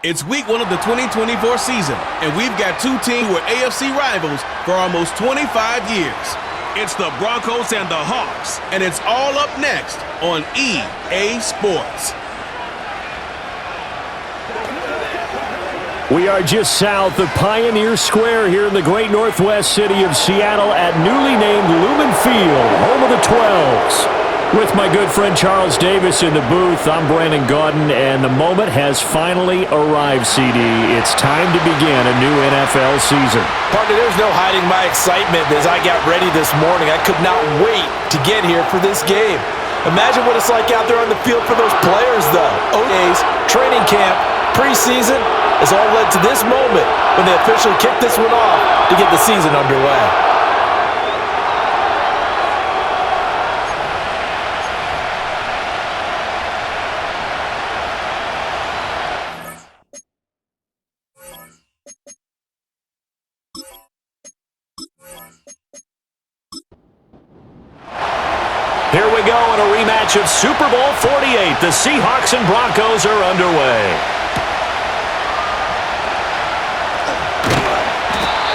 It's week 1 of the 2024 season, and we've got two teams who are AFC rivals for almost 25 years. It's the Broncos and the Hawks, and it's all up next on EA Sports. We are just south of Pioneer Square here in the great northwest city of Seattle at newly named Lumen Field, home of the 12s. With my good friend Charles Davis in the booth, I'm Brandon Gaudin, and the moment has finally arrived, CD. It's time to begin a new NFL season. Partner, there's no hiding my excitement as I got ready this morning. I could not wait to get here for this game. Imagine what it's like out there on the field for those players, though. OTAs, training camp, preseason has all led to this moment when they officially kick this one off to get the season underway. Here we go in a rematch of Super Bowl 48. The Seahawks and Broncos are underway.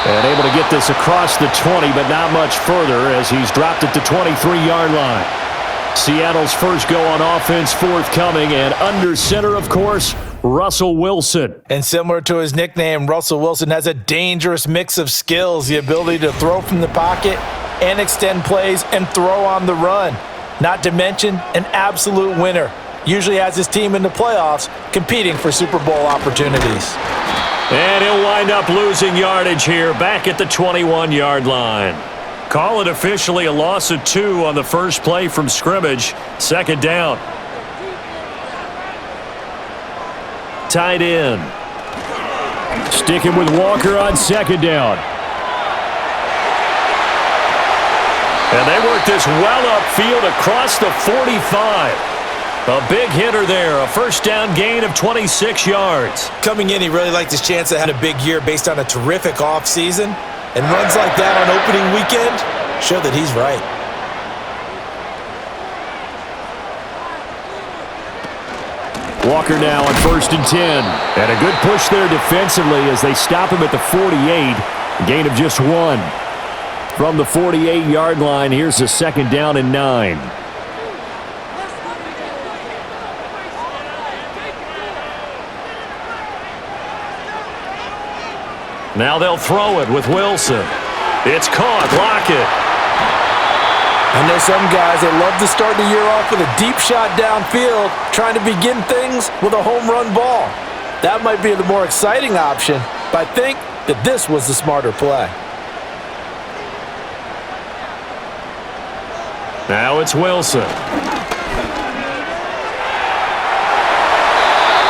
And able to get this across the 20, but not much further as he's dropped at the 23-yard line. Seattle's first go on offense forthcoming, and under center, of course, Russell Wilson. And similar to his nickname, Russell Wilson has a dangerous mix of skills, the ability to throw from the pocket and extend plays and throw on the run. Not to mention an absolute winner. Usually has his team in the playoffs competing for Super Bowl opportunities. And he'll wind up losing yardage here back at the 21-yard line. Call it officially a loss of 2 on the first play from scrimmage. Second down. Tight end. Sticking with Walker on second down. And they work this well upfield across the 45. A big hitter there, a first down gain of 26 yards. Coming in, he really liked his chance to have a big year based on a terrific offseason. And runs like that on opening weekend show that he's right. Walker now on 1st and 10. And a good push there defensively as they stop him at the 48. A gain of just 1. From the 48-yard line, here's a second down and 9. Now they'll throw it with Wilson. It's caught. Lockett. I know some guys that love to start the year off with a deep shot downfield, trying to begin things with a home run ball. That might be the more exciting option, but I think that this was the smarter play. Now it's Wilson.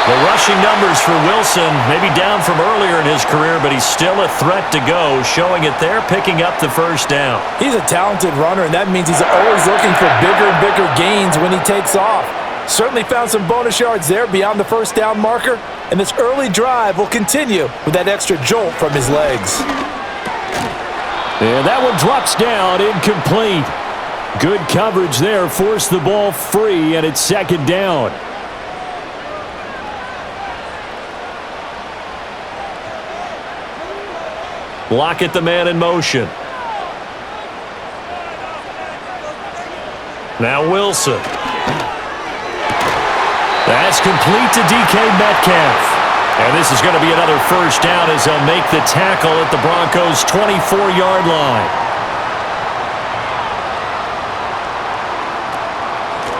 The rushing numbers for Wilson maybe down from earlier in his career, but he's still a threat to go, showing it there, picking up the first down. He's a talented runner, and that means he's always looking for bigger and bigger gains when he takes off. Certainly found some bonus yards there beyond the first down marker, and this early drive will continue with that extra jolt from his legs. And that one drops down, incomplete. Good coverage there, forced the ball free, and it's second down. Lockett, the man in motion. Now Wilson. That's complete to DK Metcalf. And this is going to be another first down as they'll make the tackle at the Broncos' 24-yard line.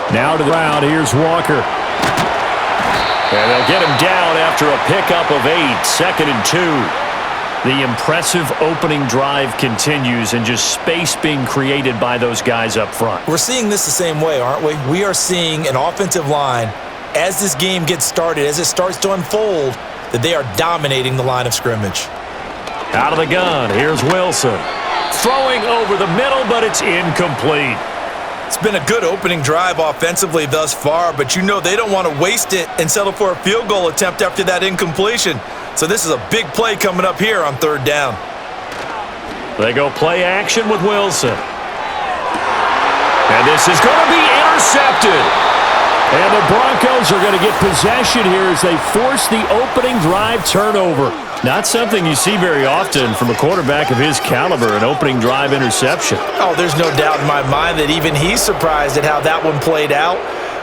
Now to the ground, here's Walker. And they'll get him down after a pickup of 8, second and 2. The impressive opening drive continues and just space being created by those guys up front. We're seeing this the same way, aren't we? We are seeing an offensive line, as this game gets started, as it starts to unfold, that they are dominating the line of scrimmage. Out of the gun, here's Wilson. Throwing over the middle, but it's incomplete. It's been a good opening drive offensively thus far, but you know they don't want to waste it and settle for a field goal attempt after that incompletion. So this is a big play coming up here on third down. They go play action with Wilson. And this is going to be intercepted. And the Broncos are going to get possession here as they force the opening drive turnover. Not something you see very often from a quarterback of his caliber, an opening drive interception. Oh, there's no doubt in my mind that even he's surprised at how that one played out.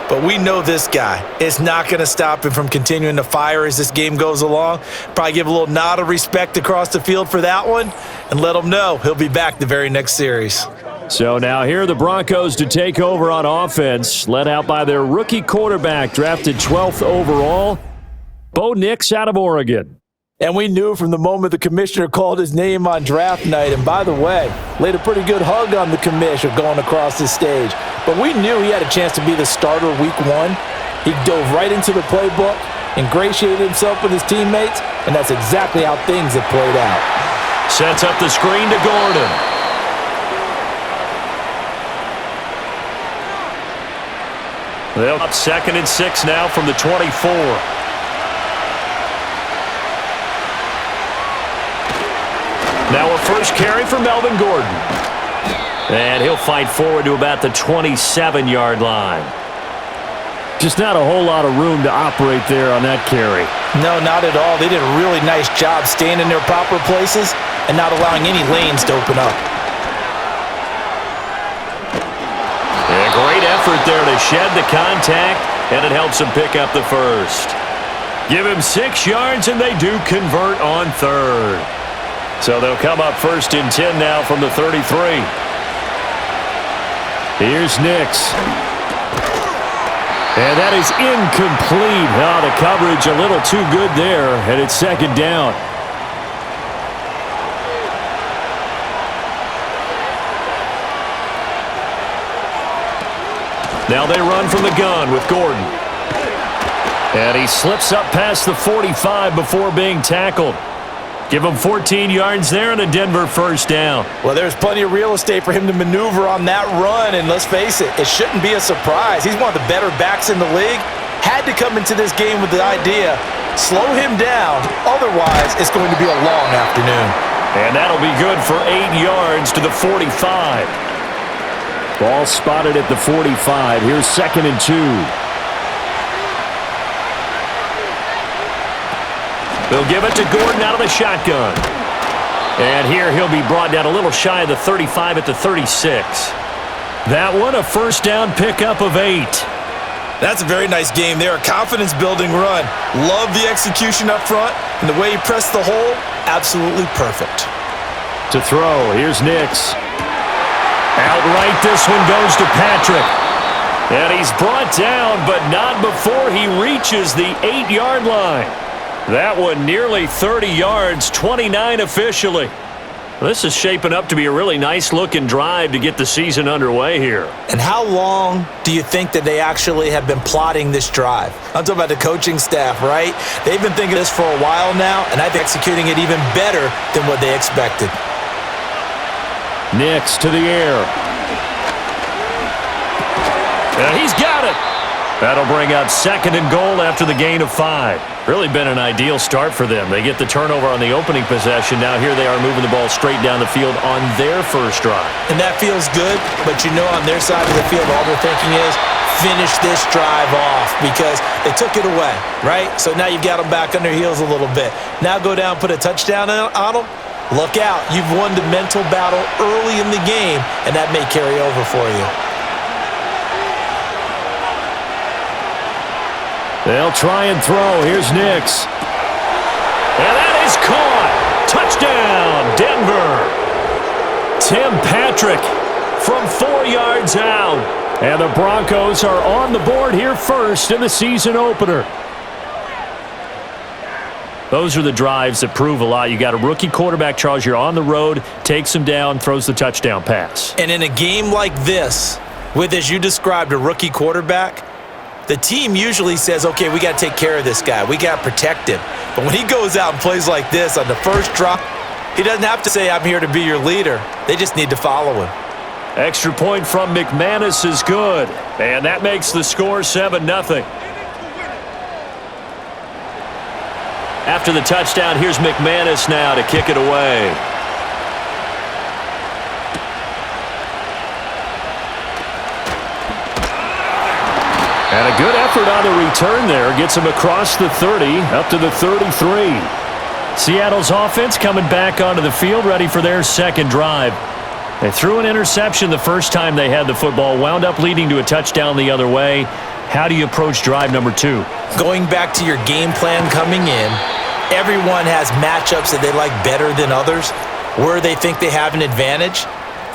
But we know this guy is not going to stop him from continuing to fire as this game goes along. Probably give a little nod of respect across the field for that one and let him know he'll be back the very next series. So now here are the Broncos to take over on offense, led out by their rookie quarterback, drafted 12th overall, Bo Nix out of Oregon. And we knew from the moment the commissioner called his name on draft night, and by the way, laid a pretty good hug on the commissioner going across the stage. But we knew he had a chance to be the starter week one. He dove right into the playbook, ingratiated himself with his teammates, and that's exactly how things have played out. Sets up the screen to Gordon. They'll up 2nd and 6 now from the 24. Now a first carry for Melvin Gordon. And he'll fight forward to about the 27-yard line. Just not a whole lot of room to operate there on that carry. No, not at all. They did a really nice job staying in their proper places and not allowing any lanes to open up. A great effort there to shed the contact, and it helps him pick up the first. Give him 6 yards, and they do convert on 3rd. So they'll come up 1st and 10 now from the 33. Here's Nix. And that is incomplete. Oh, the coverage a little too good there, and it's 2nd down. Now they run from the gun with Gordon. And he slips up past the 45 before being tackled. Give him 14 yards there and a Denver 1st down. Well, there's plenty of real estate for him to maneuver on that run, and let's face it, it shouldn't be a surprise. He's one of the better backs in the league. Had to come into this game with the idea, slow him down, otherwise it's going to be a long afternoon. And that'll be good for 8 yards to the 45. Ball spotted at the 45. Here's 2nd and 2. They'll give it to Gordon out of the shotgun. And here he'll be brought down a little shy of the 35 at the 36. That one, a 1st down pickup of 8. That's a very nice game there, a confidence-building run. Love the execution up front, and the way he pressed the hole, absolutely perfect. To throw, here's Nix. Outright, this one goes to Patrick. And he's brought down, but not before he reaches the 8-yard line. That one nearly 30 yards, 29 officially. This is shaping up to be a really nice-looking drive to get the season underway here. And how long do you think that they actually have been plotting this drive? I'm talking about the coaching staff, right? They've been thinking this for a while now, and I think executing it even better than what they expected. Nix to the air. And he's got it. That'll bring up 2nd and goal after the gain of 5. Really been an ideal start for them. They get the turnover on the opening possession. Now here they are moving the ball straight down the field on their first drive. And that feels good, but you know on their side of the field all they're thinking is finish this drive off because they took it away, right? So now you've got them back on their heels a little bit. Now go down, put a touchdown on them. Look out. You've won the mental battle early in the game, and that may carry over for you. They'll try and throw. Here's Nix. And that is caught. Touchdown, Denver. Tim Patrick from 4 yards out. And the Broncos are on the board here first in the season opener. Those are the drives that prove a lot. You got a rookie quarterback, Charles. You're on the road, takes him down, throws the touchdown pass. And in a game like this, with, as you described, a rookie quarterback, the team usually says, okay, we got to take care of this guy. We got to protect him. But when he goes out and plays like this on the first drop, he doesn't have to say, I'm here to be your leader. They just need to follow him. Extra point from McManus is good. And that makes the score 7-0. After the touchdown, here's McManus now to kick it away. And a good effort on the return there. Gets him across the 30, up to the 33. Seattle's offense coming back onto the field, ready for their second drive. They threw an interception the first time they had the football, wound up leading to a touchdown the other way. How do you approach drive number 2? Going back to your game plan coming in, everyone has matchups that they like better than others, where they think they have an advantage.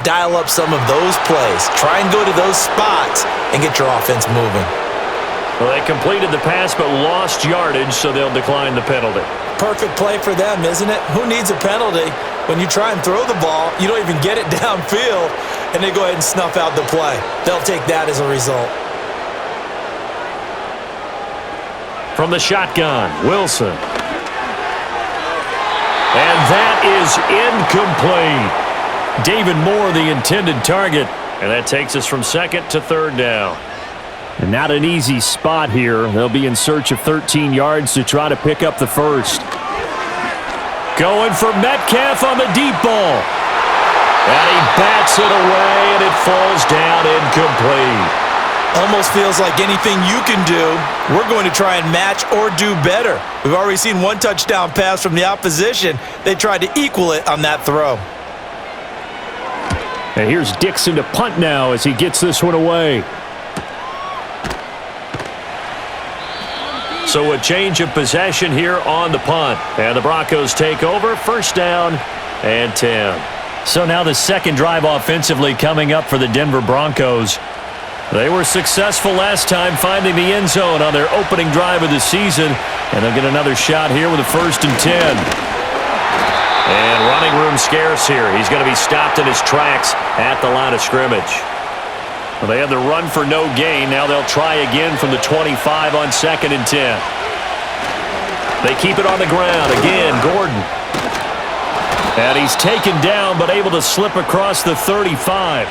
Dial up some of those plays. Try and go to those spots and get your offense moving. Well, they completed the pass but lost yardage, so they'll decline the penalty. Perfect play for them, isn't it? Who needs a penalty? When you try and throw the ball, you don't even get it downfield, and they go ahead and snuff out the play. They'll take that as a result. From the shotgun, Wilson. And that is incomplete. David Moore, the intended target. And that takes us from second to third down. And not an easy spot here. They'll be in search of 13 yards to try to pick up the first. Going for Metcalf on the deep ball. And he bats it away, and it falls down incomplete. Almost feels like anything you can do, we're going to try and match or do better. We've already seen one touchdown pass from the opposition. They tried to equal it on that throw. And here's Dixon to punt now as he gets this one away. So a change of possession here on the punt. And the Broncos take over, first down and 10. So now the second drive offensively coming up for the Denver Broncos. They were successful last time finding the end zone on their opening drive of the season. And they'll get another shot here with a first and 10. And running room scarce here. He's going to be stopped in his tracks at the line of scrimmage. Well, they had the run for no gain. Now they'll try again from the 25 on second and 10. They keep it on the ground. Again, Gordon. And he's taken down but able to slip across the 35.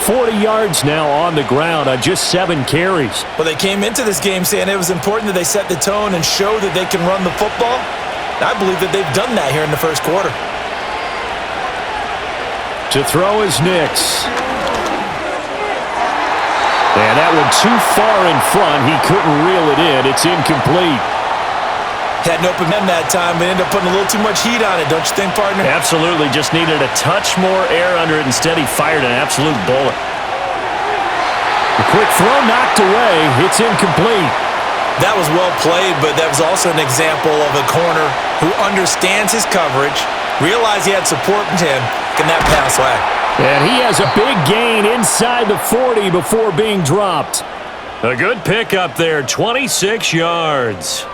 40 yards now on the ground on just 7 carries. Well, they came into this game saying it was important that they set the tone and show that they can run the football. I believe that they've done that here in the first quarter. To throw is Nix. And that one too far in front. He couldn't reel it in. It's incomplete. Had an open man that time, but ended up putting a little too much heat on it, don't you think, partner? Absolutely. Just needed a touch more air under it. Instead, he fired an absolute bullet. A quick throw knocked away. It's incomplete. That was well played, but that was also an example of a corner who understands his coverage, realized he had support in him, and that pass away. And he has a big gain inside the 40 before being dropped. A good pickup there, 26 yards.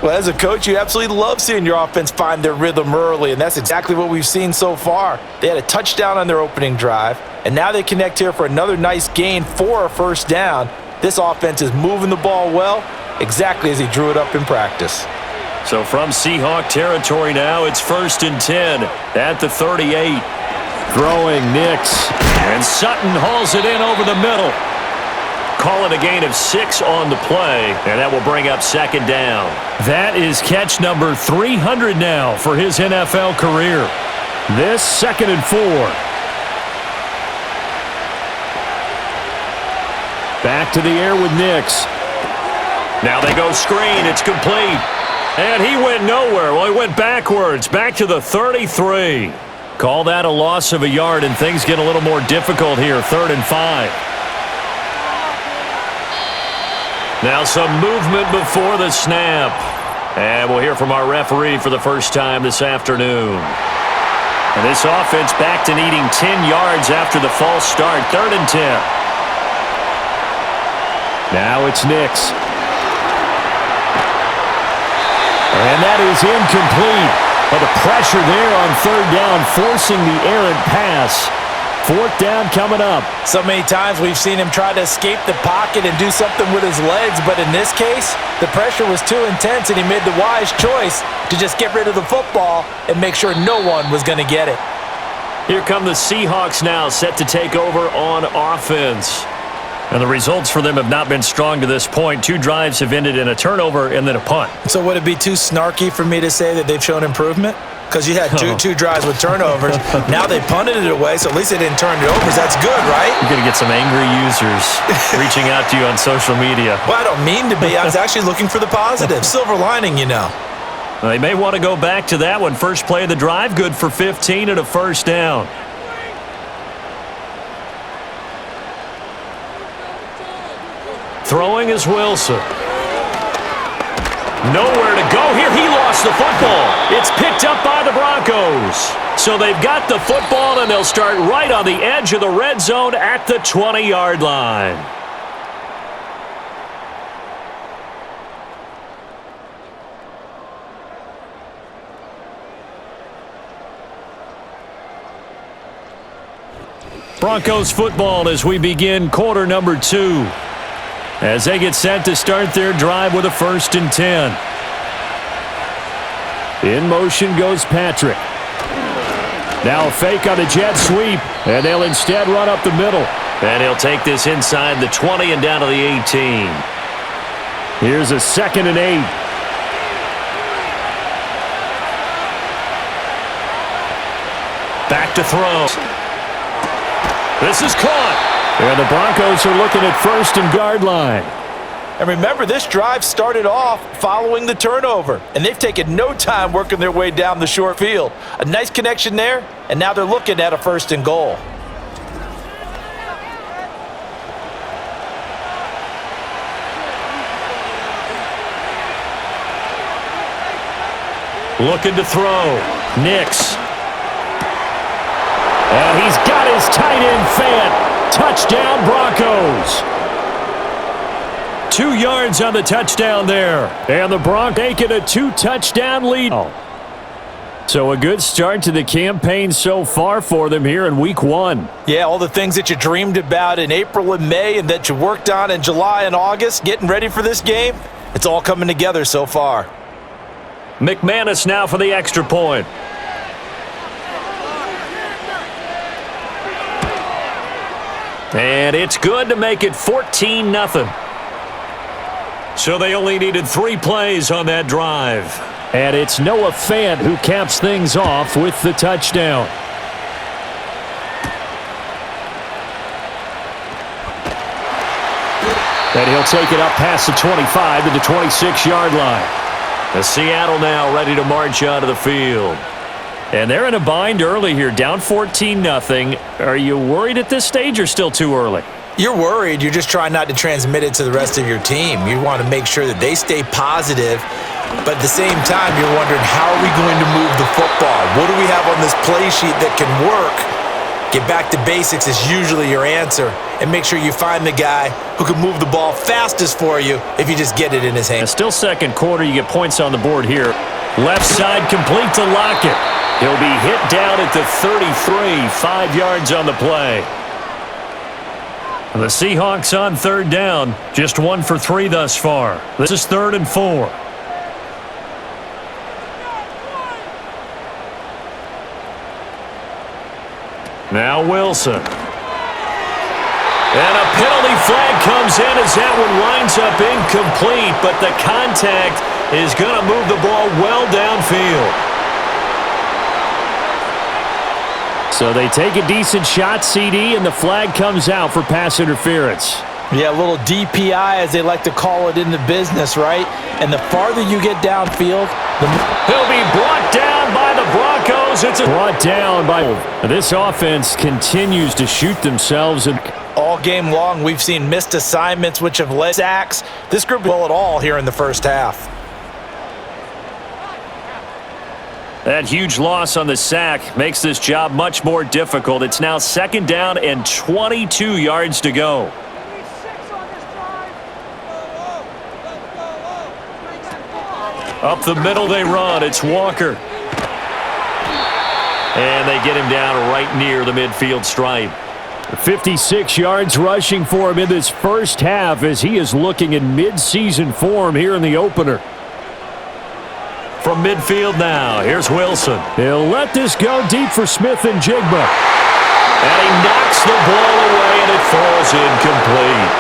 Well, as a coach, you absolutely love seeing your offense find their rhythm early, and that's exactly what we've seen so far. They had a touchdown on their opening drive, and now they connect here for another nice gain for a first down. This offense is moving the ball well, exactly as he drew it up in practice. So from Seahawk territory now, it's first and 10 at the 38. Throwing Nix. And Sutton hauls it in over the middle. Call it a gain of 6 on the play, and that will bring up second down. That is catch number 300 now for his NFL career. This second and 4. Back to the air with Nix. Now they go screen. It's complete. And he went nowhere. Well, he went backwards. Back to the 33. Call that a loss of a yard, and things get a little more difficult here. 3rd and 5. Now some movement before the snap. And we'll hear from our referee for the first time this afternoon. And this offense back to needing 10 yards after the false start. 3rd and 10. Now it's Nix. And that is incomplete. But the pressure there on 3rd down, forcing the errant pass. 4th down coming up. So many times we've seen him try to escape the pocket and do something with his legs, but in this case, the pressure was too intense and he made the wise choice to just get rid of the football and make sure no one was going to get it. Here come the Seahawks now, set to take over on offense. And the results for them have not been strong to this point. 2 drives have ended in a turnover and then a punt. So would it be too snarky for me to say that they've shown improvement? because you had two drives with turnovers. Now they punted it away, so at least they didn't turn it over. That's good, right? You're going to get some angry users reaching out to you on social media. Well, I don't mean to be. I was actually looking for the positive. Silver lining, you know. They may want to go back to that one. First play of the drive, good for 15 and a first down. Throwing is Wilson. Nowhere to go here. He lost the football. It's picked up by the Broncos. So they've got the football, and they'll start right on the edge of the red zone at the 20-yard line. Broncos football as we begin quarter number 2. As they get set to start their drive with a 1st and 10. In motion goes Patrick. Now a fake on the jet sweep, and they'll instead run up the middle. And he'll take this inside the 20 and down to the 18. Here's a 2nd and 8. Back to throw. This is caught. And the Broncos are looking at 1st and guard line. And remember, this drive started off following the turnover, and they've taken no time working their way down the short field. A nice connection there, and now they're looking at a 1st and goal. Looking to throw. Nix. And he's got his tight end Fant. Touchdown, Broncos. 2 yards on the touchdown there. And the Broncos taking a 2-touchdown lead. So a good start to the campaign so far for them here in week 1. Yeah, all the things that you dreamed about in April and May and that you worked on in July and August, getting ready for this game, it's all coming together so far. McManus now for the extra point. And it's good to make it 14-0. So they only needed 3 plays on that drive. And it's Noah Fant who caps things off with the touchdown. And he'll take it up past the 25 to the 26-yard line. The Seattle now ready to march onto the field. And they're in a bind early here, down 14-0. Are you worried at this stage or still too early? You're worried. You're just trying not to transmit it to the rest of your team. You want to make sure that they stay positive, but at the same time, you're wondering, how are we going to move the football? What do we have on this play sheet that can work? Get back to basics is usually your answer, and make sure you find the guy who can move the ball fastest for you if you just get it in his hand. Still second quarter, you get points on the board here. Left side complete to Lockett. He'll be hit down at the 33, 5 yards on the play. The Seahawks on 3rd down, just 1 for 3 thus far. This is 3rd and 4. Now Wilson. And a penalty flag comes in as that one winds up incomplete, but the contact is going to move the ball well downfield. So they take a decent shot, CD, and the flag comes out for pass interference. Yeah, a little DPI, as they like to call it in the business, right? And the farther you get downfield, he'll be brought down by the Broncos. It's brought down by this offense continues to shoot themselves. All game long, we've seen missed assignments, which have led sacks. This group will it all here in the first half. That huge loss on the sack makes this job much more difficult. It's now 2nd down and 22 yards to go. Up the middle they run. It's Walker. And they get him down right near the midfield stripe. 56 yards rushing for him in this first half as he is looking in mid-season form here in the opener. From midfield now, here's Wilson. He'll let this go deep for Smith and Jigba. And he knocks the ball away, and it falls incomplete.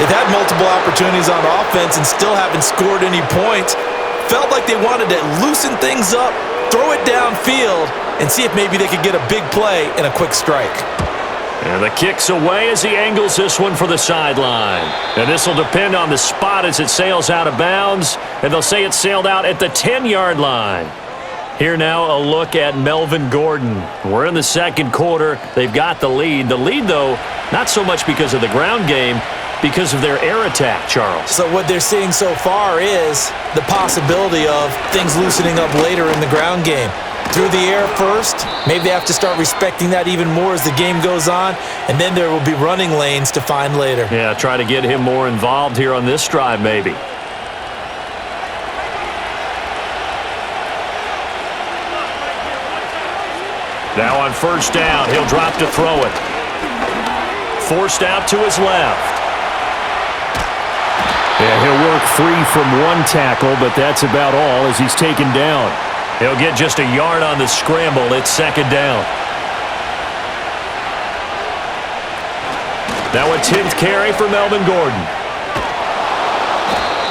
They've had multiple opportunities on offense and still haven't scored any points. Felt like they wanted to loosen things up, throw it downfield and see if maybe they could get a big play and a quick strike. And the kick's away as he angles this one for the sideline. And this will depend on the spot as it sails out of bounds. And they'll say it sailed out at the 10-yard line. Here now, a look at Melvin Gordon. We're in the second quarter. They've got the lead. The lead, though, not so much because of the ground game, because of their air attack, Charles. So what they're seeing so far is the possibility of things loosening up later in the ground game. Through the air first, maybe they have to start respecting that even more as the game goes on, and then there will be running lanes to find later. Yeah, try to get him more involved here on this drive maybe. Now on first down, he'll drop to throw it. Forced out to his left. Yeah, he'll work free from one tackle, but that's about all as he's taken down. He'll get just a yard on the scramble. It's second down. Now a 10th carry for Melvin Gordon.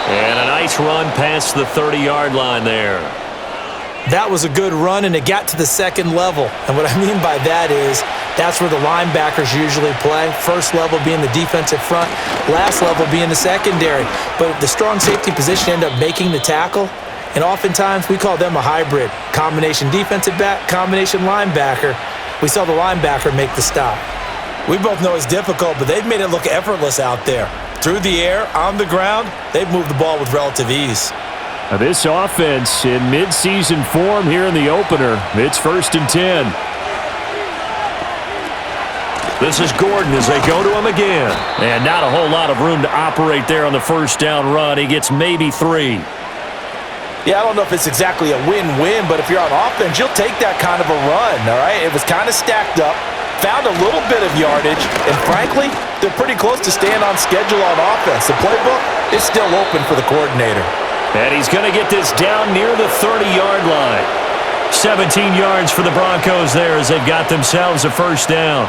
And a nice run past the 30-yard line there. That was a good run, and it got to the second level. And what I mean by that is that's where the linebackers usually play. First level being the defensive front, last level being the secondary. But the strong safety position ended up making the tackle. And oftentimes, we call them a hybrid. Combination defensive back, combination linebacker. We saw the linebacker make the stop. We both know it's difficult, but they've made it look effortless out there. Through the air, on the ground, they've moved the ball with relative ease. Now this offense in mid-season form here in the opener. It's 1st and 10. This is Gordon as they go to him again. And not a whole lot of room to operate there on the first down run. He gets maybe 3. Yeah, I don't know if it's exactly a win-win, but if you're on offense, you'll take that kind of a run, all right? It was kind of stacked up, found a little bit of yardage, and frankly, they're pretty close to staying on schedule on offense. The playbook is still open for the coordinator. And he's going to get this down near the 30-yard line. 17 yards for the Broncos there as they've got themselves a first down.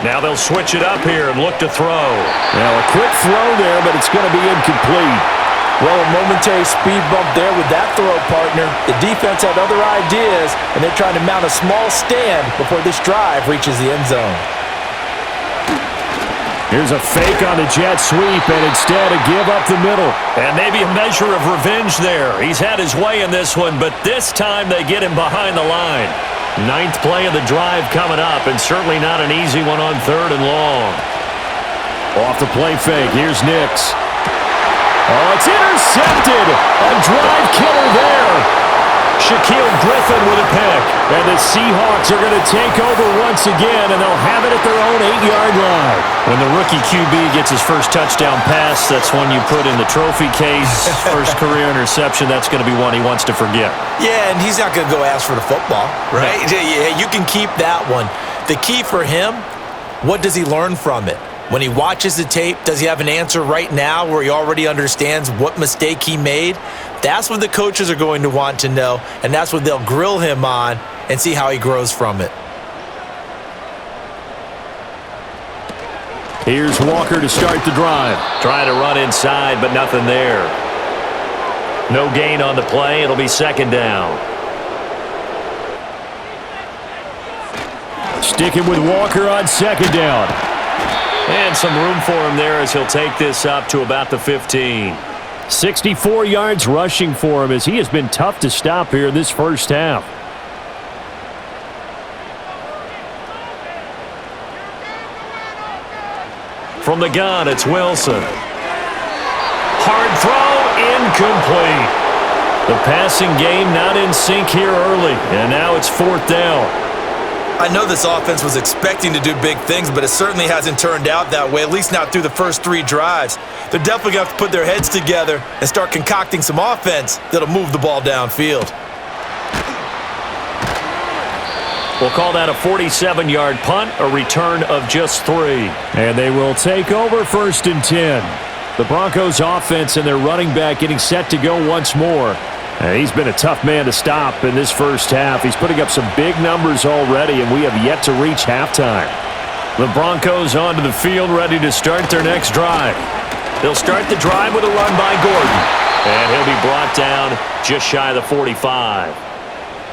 Now they'll switch it up here and look to throw. Now a quick throw there, but it's going to be incomplete. Well, a momentary speed bump there with that throw, partner. The defense had other ideas, and they're trying to mount a small stand before this drive reaches the end zone. Here's a fake on the jet sweep, and instead a give up the middle. And maybe a measure of revenge there. He's had his way in this one, but this time they get him behind the line. 9th play of the drive coming up, and certainly not an easy one on 3rd and long. Off the play fake, here's Nix. Oh, it's intercepted! A drive killer there! Shaquille Griffin with a pick. And the Seahawks are going to take over once again, and they'll have it at their own 8-yard line. When the rookie QB gets his first touchdown pass, that's one you put in the trophy case. First career interception, that's going to be one he wants to forget. Yeah, and he's not going to go ask for the football, right? No. Yeah, you can keep that one. The key for him, what does he learn from it? When he watches the tape, does he have an answer right now where he already understands what mistake he made? That's what the coaches are going to want to know, and that's what they'll grill him on and see how he grows from it. Here's Walker to start the drive. Trying to run inside, but nothing there. No gain on the play. It'll be second down. Sticking with Walker on second down. And some room for him there as he'll take this up to about the 15. 64 yards rushing for him as he has been tough to stop here in this first half. From the gun, it's Wilson. Hard throw, incomplete. The passing game not in sync here early, and now it's 4th down. I know this offense was expecting to do big things, but it certainly hasn't turned out that way, at least not through the first 3 drives. They're definitely going to have to put their heads together and start concocting some offense that'll move the ball downfield. We'll call that a 47-yard punt, a return of just 3. And they will take over 1st and 10. The Broncos offense and their running back getting set to go once more. He's been a tough man to stop in this first half. He's putting up some big numbers already, and we have yet to reach halftime. The Broncos onto the field ready to start their next drive. They'll start the drive with a run by Gordon. And he'll be brought down just shy of the 45.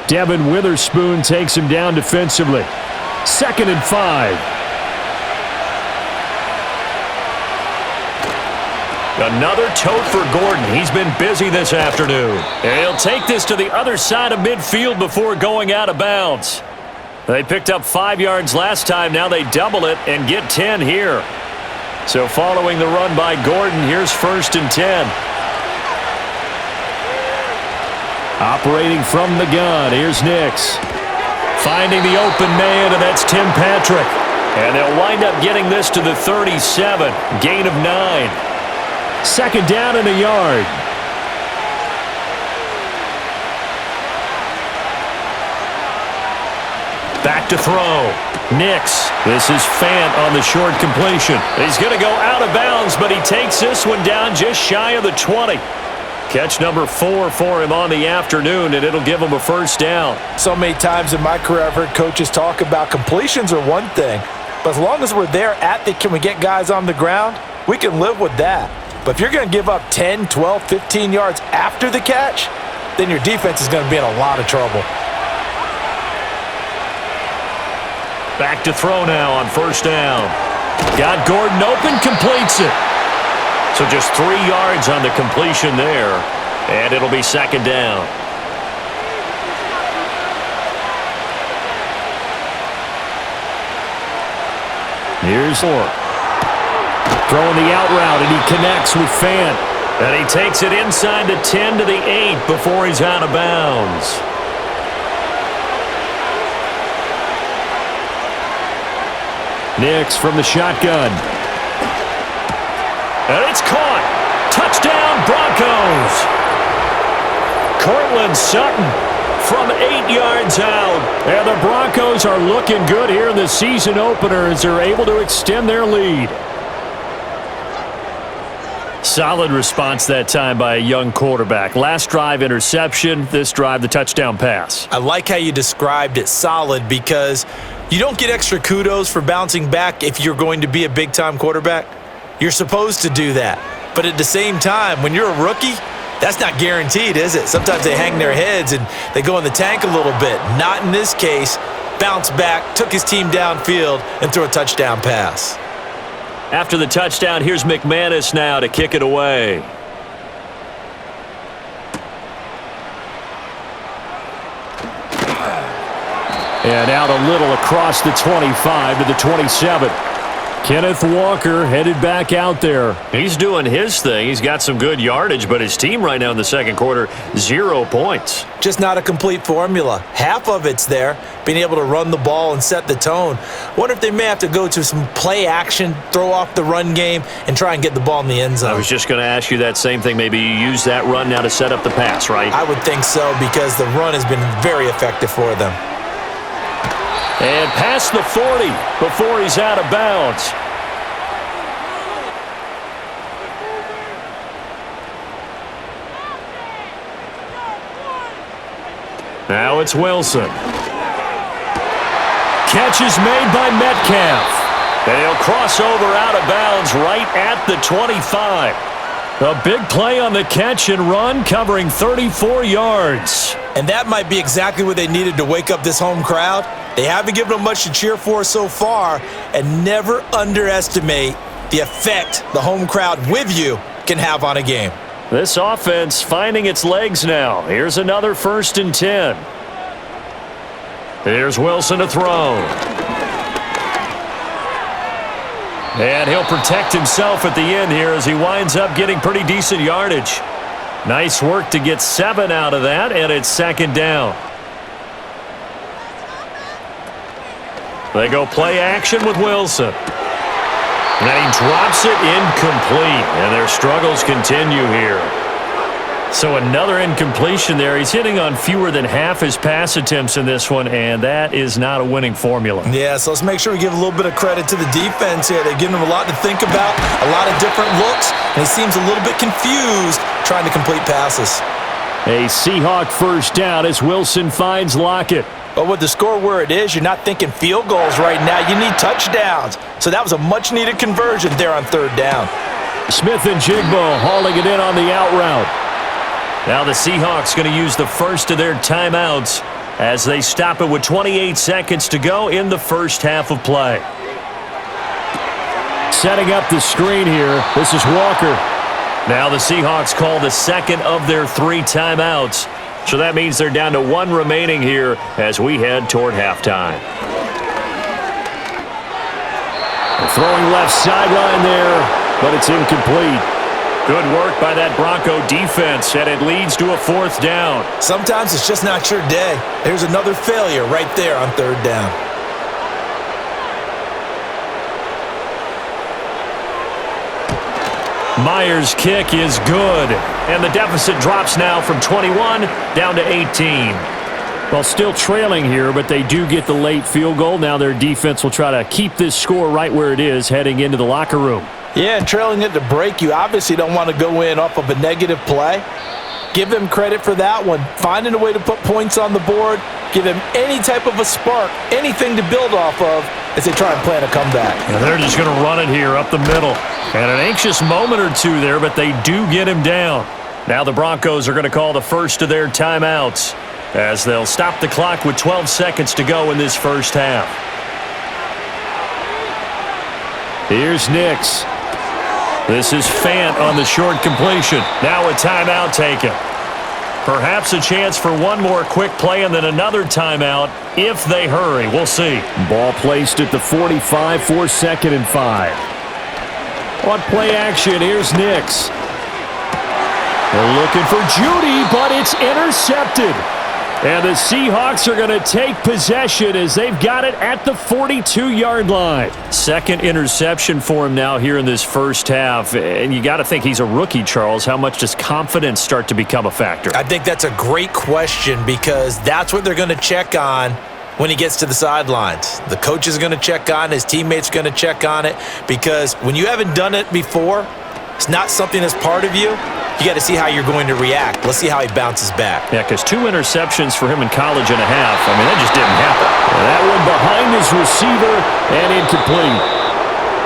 Devin Witherspoon takes him down defensively. 2nd and 5. Another tote for Gordon. He's been busy this afternoon. And he'll take this to the other side of midfield before going out of bounds. They picked up 5 yards last time. Now they double it and get 10 here. So following the run by Gordon, here's 1st and 10. Operating from the gun, here's Nix. Finding the open man, and that's Tim Patrick. And they'll wind up getting this to the 37. Gain of 9. 2nd down and a yard. Back to throw. Nix. This is Fant on the short completion. He's going to go out of bounds, but he takes this one down just shy of the 20. Catch number 4 for him on the afternoon, and it'll give him a 1st down. So many times in my career I've heard coaches talk about completions are one thing, but as long as we're there can we get guys on the ground, we can live with that. But if you're going to give up 10, 12, 15 yards after the catch, then your defense is going to be in a lot of trouble. Back to throw now on 1st down. Got Gordon open, completes it. So just 3 yards on the completion there, and it'll be 2nd down. Here's 4. Throwing the out route, and he connects with Fant. And he takes it inside the 10 to the 8 before he's out of bounds. Nix from the shotgun. And it's caught. Touchdown, Broncos. Cortland Sutton from 8 yards out. And the Broncos are looking good here in the season opener as they're able to extend their lead. Solid response that time by a young quarterback. Last drive, interception. This drive, the touchdown pass. I like how you described it, solid, because you don't get extra kudos for bouncing back if you're going to be a big-time quarterback. You're supposed to do that. But at the same time, when you're a rookie, that's not guaranteed, is it? Sometimes they hang their heads and they go in the tank a little bit. Not in this case. Bounced back, took his team downfield, and threw a touchdown pass. After the touchdown, here's McManus now to kick it away. And out a little across the 25 to the 27. Kenneth Walker headed back out there. He's doing his thing. He's got some good yardage, but his team right now in the 2nd quarter, 0 points. Just not a complete formula. Half of it's there, being able to run the ball and set the tone. Wonder if they may have to go to some play action, throw off the run game, and try and get the ball in the end zone. I was just going to ask you that same thing. Maybe you use that run now to set up the pass, right? I would think so, because the run has been very effective for them. And past the 40 before he's out of bounds. Now it's Wilson. Catch is made by Metcalf. And he'll cross over out of bounds right at the 25. A big play on the catch and run, covering 34 yards. And that might be exactly what they needed to wake up this home crowd. They haven't given them much to cheer for so far, and never underestimate the effect the home crowd with you can have on a game. This offense finding its legs now. Here's another 1st and 10. Here's Wilson to throw. And he'll protect himself at the end here as he winds up getting pretty decent yardage. Nice work to get 7 out of that, and it's 2nd down. They go play action with Wilson. And he drops it incomplete, and their struggles continue here. So another incompletion there. He's hitting on fewer than half his pass attempts in this one, and that is not a winning formula. Yeah, so let's make sure we give a little bit of credit to the defense here. They're giving him a lot to think about, a lot of different looks, and he seems a little bit confused trying to complete passes. A Seahawk 1st down as Wilson finds Lockett. But with the score where it is, you're not thinking field goals right now. You need touchdowns. So that was a much-needed conversion there on 3rd down. Smith and Jigbo hauling it in on the out route. Now the Seahawks going to use the first of their timeouts as they stop it with 28 seconds to go in the first half of play. Setting up the screen here, this is Walker. Now the Seahawks call the second of their 3 timeouts. So that means they're down to 1 remaining here as we head toward halftime. Throwing left sideline there, but it's incomplete. Good work by that Bronco defense, and it leads to a 4th down. Sometimes it's just not your day. There's another failure right there on 3rd down. Myers' kick is good, and the deficit drops now from 21 down to 18. Well, still trailing here, but they do get the late field goal. Now their defense will try to keep this score right where it is heading into the locker room. Yeah, and trailing it to break, you obviously don't want to go in off of a negative play. Give them credit for that one. Finding a way to put points on the board, give them any type of a spark, anything to build off of as they try and plan a comeback. And they're just going to run it here up the middle. And an anxious moment or two there, but they do get him down. Now the Broncos are going to call the first of their timeouts as they'll stop the clock with 12 seconds to go in this first half. Here's Nix. This is Fant on the short completion. Now a timeout taken. Perhaps a chance for one more quick play and then another timeout if they hurry. We'll see. Ball placed at the 45 for 2nd and 5. On play action, here's Nix. They're looking for Judy, but it's intercepted. And the Seahawks are going to take possession as they've got it at the 42-yard line. 2nd interception for him now here in this first half. And you got to think he's a rookie, Charles. How much does confidence start to become a factor? I think that's a great question because that's what they're going to check on when he gets to the sidelines. The coach is going to check on it. His teammates are going to check on it because when you haven't done it before, it's not something that's part of you. You got to see how you're going to react. Let's see how he bounces back. Yeah, because 2 interceptions for him in college and a half. I mean, that just didn't happen. That one behind his receiver and incomplete.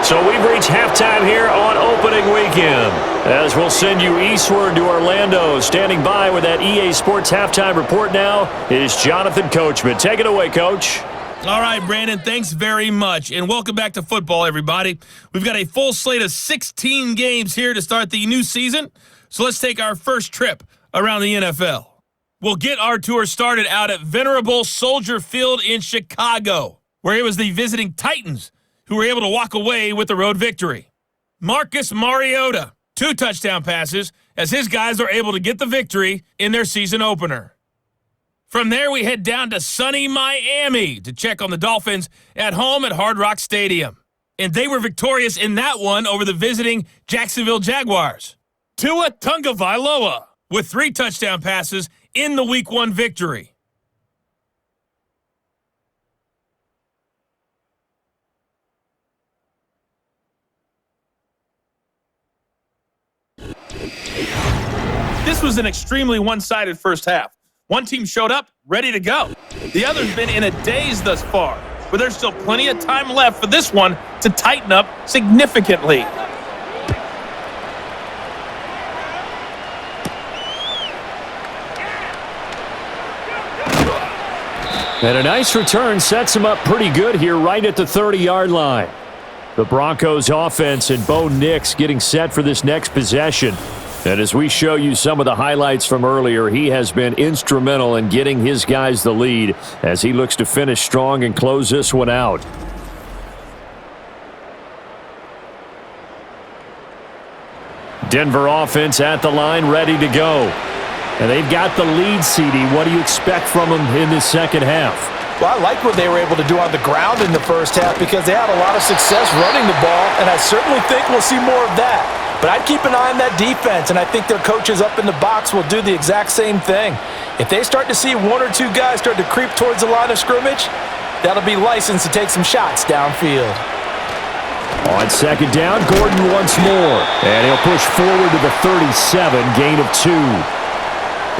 So we've reached halftime here on opening weekend. As we'll send you eastward to Orlando. Standing by with that EA Sports halftime report now is Jonathan Coachman. Take it away, Coach. All right, Brandon, thanks very much, and welcome back to football, everybody. We've got a full slate of 16 games here to start the new season, so let's take our first trip around the NFL. We'll get our tour started out at venerable Soldier Field in Chicago, where it was the visiting Titans who were able to walk away with the road victory. Marcus Mariota, 2 touchdown passes, as his guys are able to get the victory in their season opener. From there, we head down to sunny Miami to check on the Dolphins at home at Hard Rock Stadium. And they were victorious in that one over the visiting Jacksonville Jaguars. Tua Tagovailoa with 3 touchdown passes in the Week 1 victory. This was an extremely one-sided first half. One team showed up, ready to go. The other's been in a daze thus far, but there's still plenty of time left for this one to tighten up significantly. And a nice return sets him up pretty good here right at the 30-yard line. The Broncos offense and Bo Nix getting set for this next possession. And as we show you some of the highlights from earlier, he has been instrumental in getting his guys the lead as he looks to finish strong and close this one out. Denver offense at the line, ready to go. And they've got the lead, CD. What do you expect from them in this second half? Well, I like what they were able to do on the ground in the first half because they had a lot of success running the ball, and I certainly think we'll see more of that. But I'd keep an eye on that defense, and I think their coaches up in the box will do the exact same thing. If they start to see 1 or 2 guys start to creep towards the line of scrimmage, that'll be licensed to take some shots downfield. On second down, Gordon once more. And he'll push forward to the 37, gain of 2.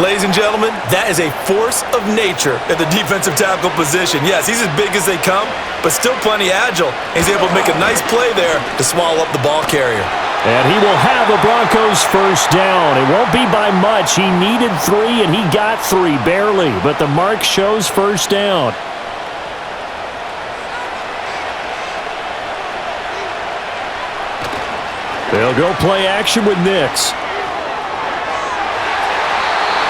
Ladies and gentlemen, that is a force of nature at the defensive tackle position. Yes, he's as big as they come, but still plenty agile. He's able to make a nice play there to swallow up the ball carrier. And he will have a Broncos first down. It won't be by much. He needed 3, and he got 3, barely. But the mark shows first down. They'll go play action with Nix.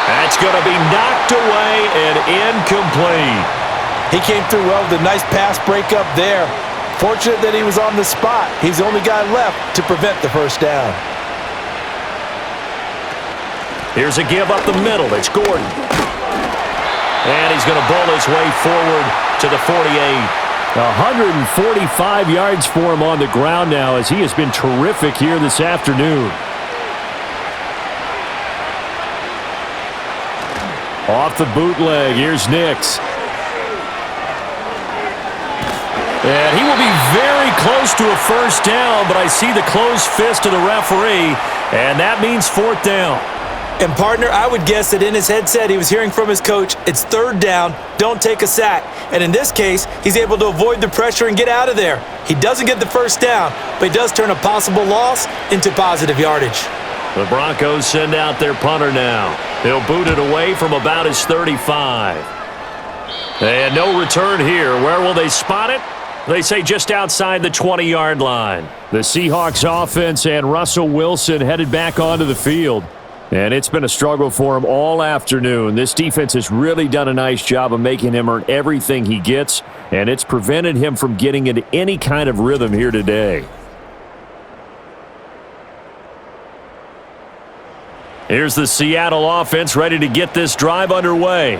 That's going to be knocked away and incomplete. He came through well with a nice pass breakup there. Fortunate that he was on the spot. He's the only guy left to prevent the first down. Here's a give up the middle. It's Gordon. And he's going to bowl his way forward to the 48. 145 yards for him on the ground now as he has been terrific here this afternoon. Off the bootleg, here's Nix. And he will be very close to a first down, but I see the closed fist of the referee, and that means fourth down. And, partner, I would guess that in his headset he was hearing from his coach, it's third down, don't take a sack. And in this case, he's able to avoid the pressure and get out of there. He doesn't get the first down, but he does turn a possible loss into positive yardage. The Broncos send out their punter now. He'll boot it away from about his 35. And no return here. Where will they spot it? They say just outside the 20-yard line. The Seahawks offense and Russell Wilson headed back onto the field. And it's been a struggle for him all afternoon. This defense has really done a nice job of making him earn everything he gets, and it's prevented him from getting into any kind of rhythm here today. Here's the Seattle offense ready to get this drive underway.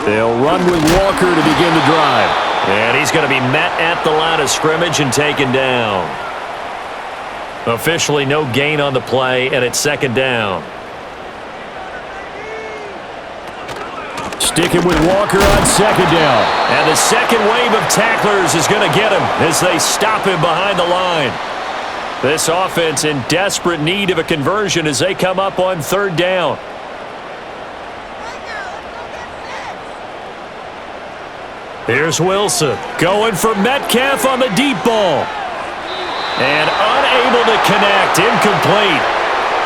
They'll run with Walker to begin the drive. And he's going to be met at the line of scrimmage and taken down. Officially no gain on the play, and it's second down. Sticking with Walker on second down. And the second wave of tacklers is going to get him as they stop him behind the line. This offense in desperate need of a conversion as they come up on third down. Here's Wilson going for Metcalf on the deep ball. And unable to connect, incomplete.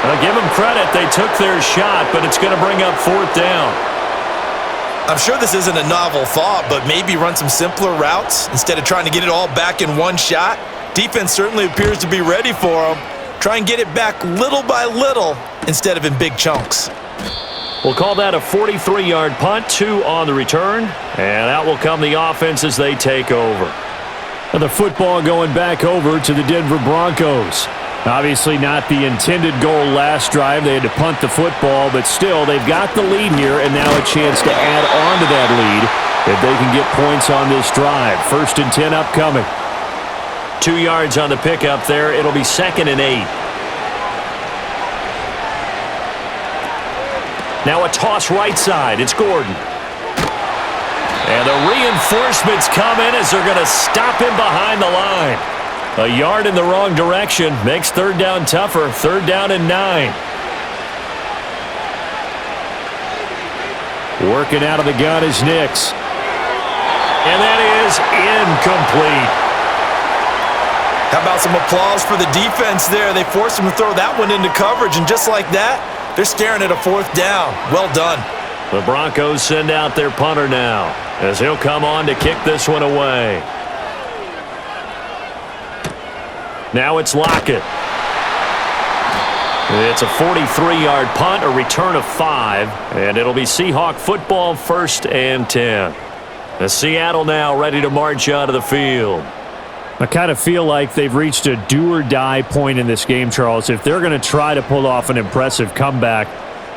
I'll give them credit, they took their shot, but it's going to bring up fourth down. I'm sure this isn't a novel thought, but maybe run some simpler routes instead of trying to get it all back in one shot. Defense certainly appears to be ready for them. Try and get it back little by little instead of in big chunks. We'll call that a 43-yard punt, 2 on the return, and out will come the offense as they take over. And the football going back over to the Denver Broncos. Obviously not the intended goal last drive. They had to punt the football, but still they've got the lead here and now a chance to add on to that lead if they can get points on this drive. 1st and 10 upcoming. 2 yards on the pickup there. It'll be 2nd and 8. Now a toss right side. It's Gordon. And the reinforcements come in as they're going to stop him behind the line. A yard in the wrong direction makes third down tougher. 3rd down and 9. Working out of the gun is Nix. And that is incomplete. How about some applause for the defense there? They forced him to throw that one into coverage, and just like that, they're staring at a 4th down. Well done. The Broncos send out their punter now as he'll come on to kick this one away. Now it's Lockett. It's a 43-yard punt, a return of 5, and it'll be Seahawk football 1st and 10. The Seattle now ready to march out of the field. I kind of feel like they've reached a do-or-die point in this game, Charles. If they're going to try to pull off an impressive comeback,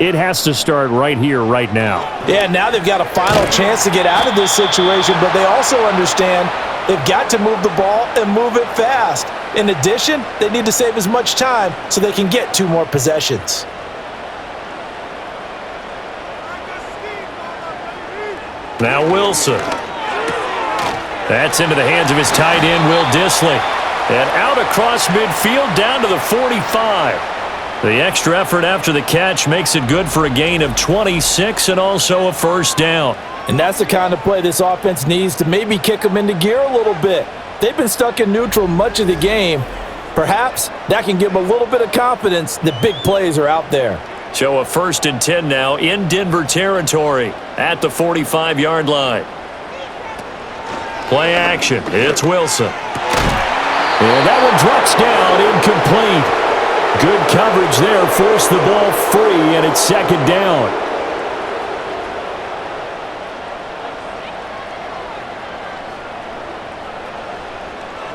it has to start right here, right now. Yeah, now they've got a final chance to get out of this situation, but they also understand they've got to move the ball and move it fast. In addition, they need to save as much time so they can get 2 more possessions. Now Wilson. That's into the hands of his tight end, Will Dissly. And out across midfield down to the 45. The extra effort after the catch makes it good for a gain of 26 and also a 1st down. And that's the kind of play this offense needs to maybe kick them into gear a little bit. They've been stuck in neutral much of the game. Perhaps that can give them a little bit of confidence that big plays are out there. So a 1st and 10 now in Denver territory at the 45-yard line. Play action. It's Wilson. And that one drops down, incomplete. Good coverage there. Forced the ball free, and it's 2nd down.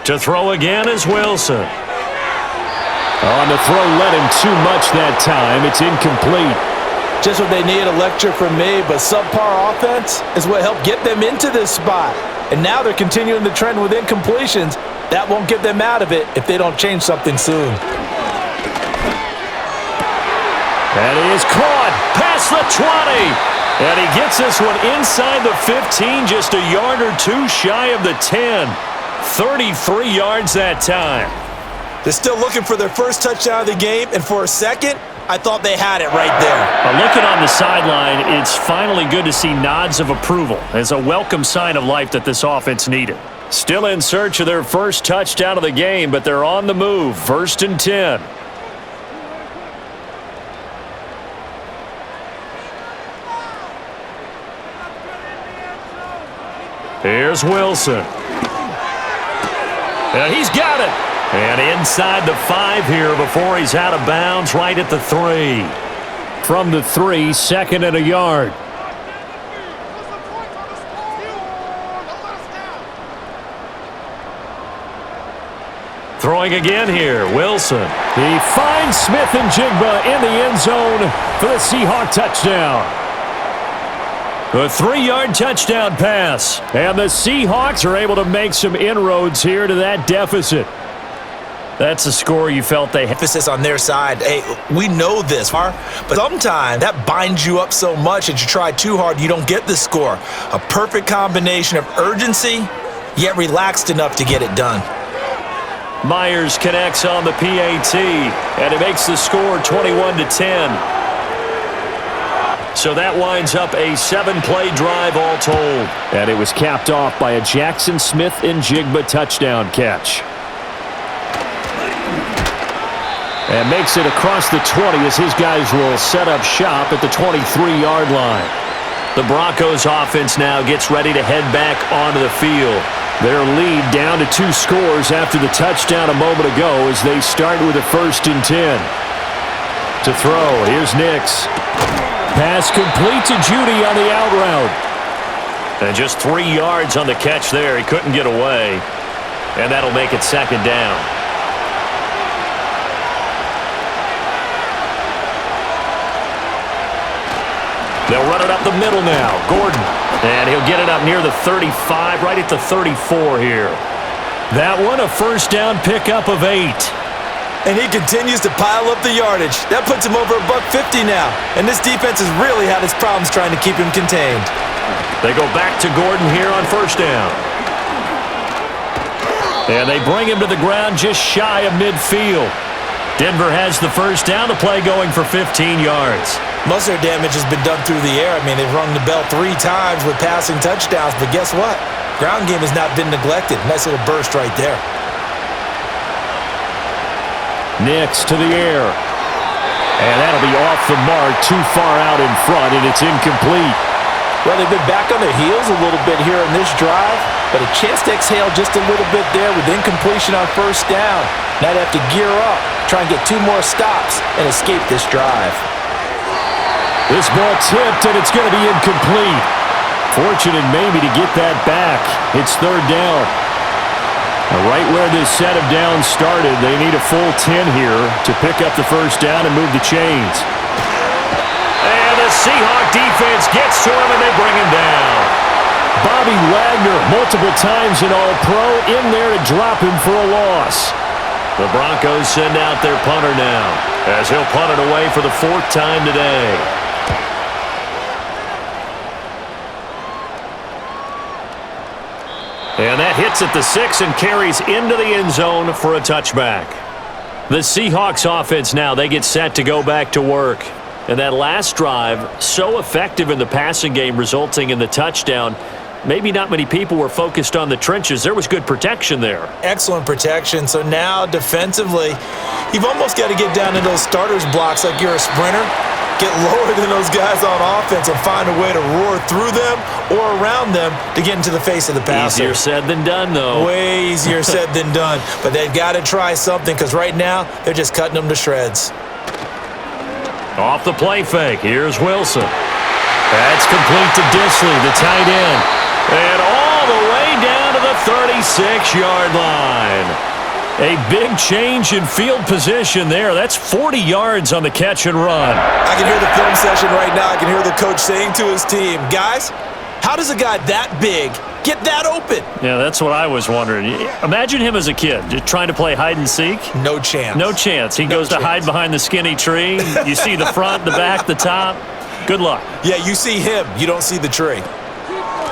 To throw again is Wilson. On the throw, let him too much that time. It's incomplete. Just what they need, a lecture from me, but subpar offense is what helped get them into this spot. And now they're continuing the trend with incompletions. That won't get them out of it if they don't change something soon. And he is caught past the 20. And he gets this one inside the 15, just a yard or two shy of the 10. 33 yards that time. They're still looking for their first touchdown of the game, and for a second, I thought they had it right there. Looking on the sideline, it's finally good to see nods of approval as a welcome sign of life that this offense needed. Still in search of their first touchdown of the game, but they're on the move. 1st and 10. Here's Wilson. And he's got it. And inside the 5 here before he's out of bounds right at the 3. From the 3, 2nd and a yard. Throwing again here, Wilson. He finds Smith and Jigba in the end zone for the Seahawks touchdown. A 3-yard touchdown pass. And the Seahawks are able to make some inroads here to that deficit. That's a score you felt they had. Emphasis on their side. Hey, we know this, but sometimes that binds you up so much that you try too hard, you don't get the score. A perfect combination of urgency, yet relaxed enough to get it done. Myers connects on the PAT, and it makes the score 21-10. So that winds up a 7-play drive all told. And it was capped off by a Jackson Smith and Jigba touchdown catch. And makes it across the 20 as his guys will set up shop at the 23-yard line. The Broncos offense now gets ready to head back onto the field. Their lead down to 2 scores after the touchdown a moment ago as they start with a 1st and 10. To throw, here's Nix. Pass complete to Judy on the out route. And just 3 yards on the catch there. He couldn't get away. And that'll make it 2nd down. They'll run it up the middle now. Gordon. And he'll get it up near the 35, right at the 34 here. That one, a 1st down pickup of 8. And he continues to pile up the yardage. That puts him over $150 now. And this defense has really had its problems trying to keep him contained. They go back to Gordon here on 1st down. And they bring him to the ground just shy of midfield. Denver has the 1st down, the play going for 15 yards. Most of their damage has been done through the air. I mean, they've rung the bell 3 times with passing touchdowns, but guess what? Ground game has not been neglected. Nice little burst right there. Nix to the air. And that'll be off the mark, too far out in front, and it's incomplete. Well, they've been back on their heels a little bit here in this drive, but a chance to exhale just a little bit there with incompletion on 1st down. Now they have to gear up, try and get 2 more stops, and escape this drive. This ball tipped, and it's going to be incomplete. Fortunate maybe to get that back. It's 3rd down. Right where this set of downs started, they need a full 10 here to pick up the 1st down and move the chains. And the Seahawks defense gets to him, and they bring him down. Bobby Wagner, multiple times an All-Pro, in there to drop him for a loss. The Broncos send out their punter now, as he'll punt it away for the 4th time today. And that hits at the 6 and carries into the end zone for a touchback. The Seahawks offense now, they get set to go back to work. And that last drive, so effective in the passing game, resulting in the touchdown. maybe not many people were focused on the trenches. There was good protection there. Excellent protection. So now defensively, you've almost got to get down to those starters blocks like you're a sprinter. Get lower than those guys on offense and find a way to roar through them or around them to get into the face of the passer. Easier said than done, though. Way easier said than done. But they've got to try something because right now they're just cutting them to shreds. Off the play fake. Here's Wilson. That's complete to Disley, the tight end. And all the way down to the 36-yard line. A big change in field position there. That's 40 yards on the catch and run. I can hear the film session right now. I can hear the coach saying to his team, guys, how does a guy that big get that open? Yeah, that's what I was wondering. Imagine him as a kid just trying to play hide and seek. No chance. No chance. He goes to hide behind the skinny tree. You see the front, the back, the top. Good luck. Yeah, you see him. You don't see the tree.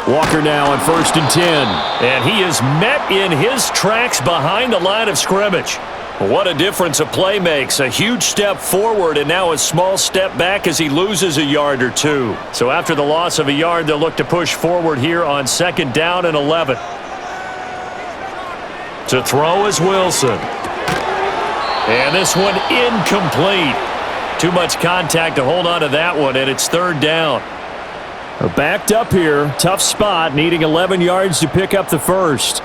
Walker now on 1st and 10. And he is met in his tracks behind the line of scrimmage. What a difference a play makes. A huge step forward and now a small step back as he loses a yard or two. So after the loss of a yard, they'll look to push forward here on 2nd down and 11. To throw is Wilson. And this one incomplete. Too much contact to hold on to that one, and it's 3rd down. Backed up here. Tough spot, needing 11 yards to pick up the first.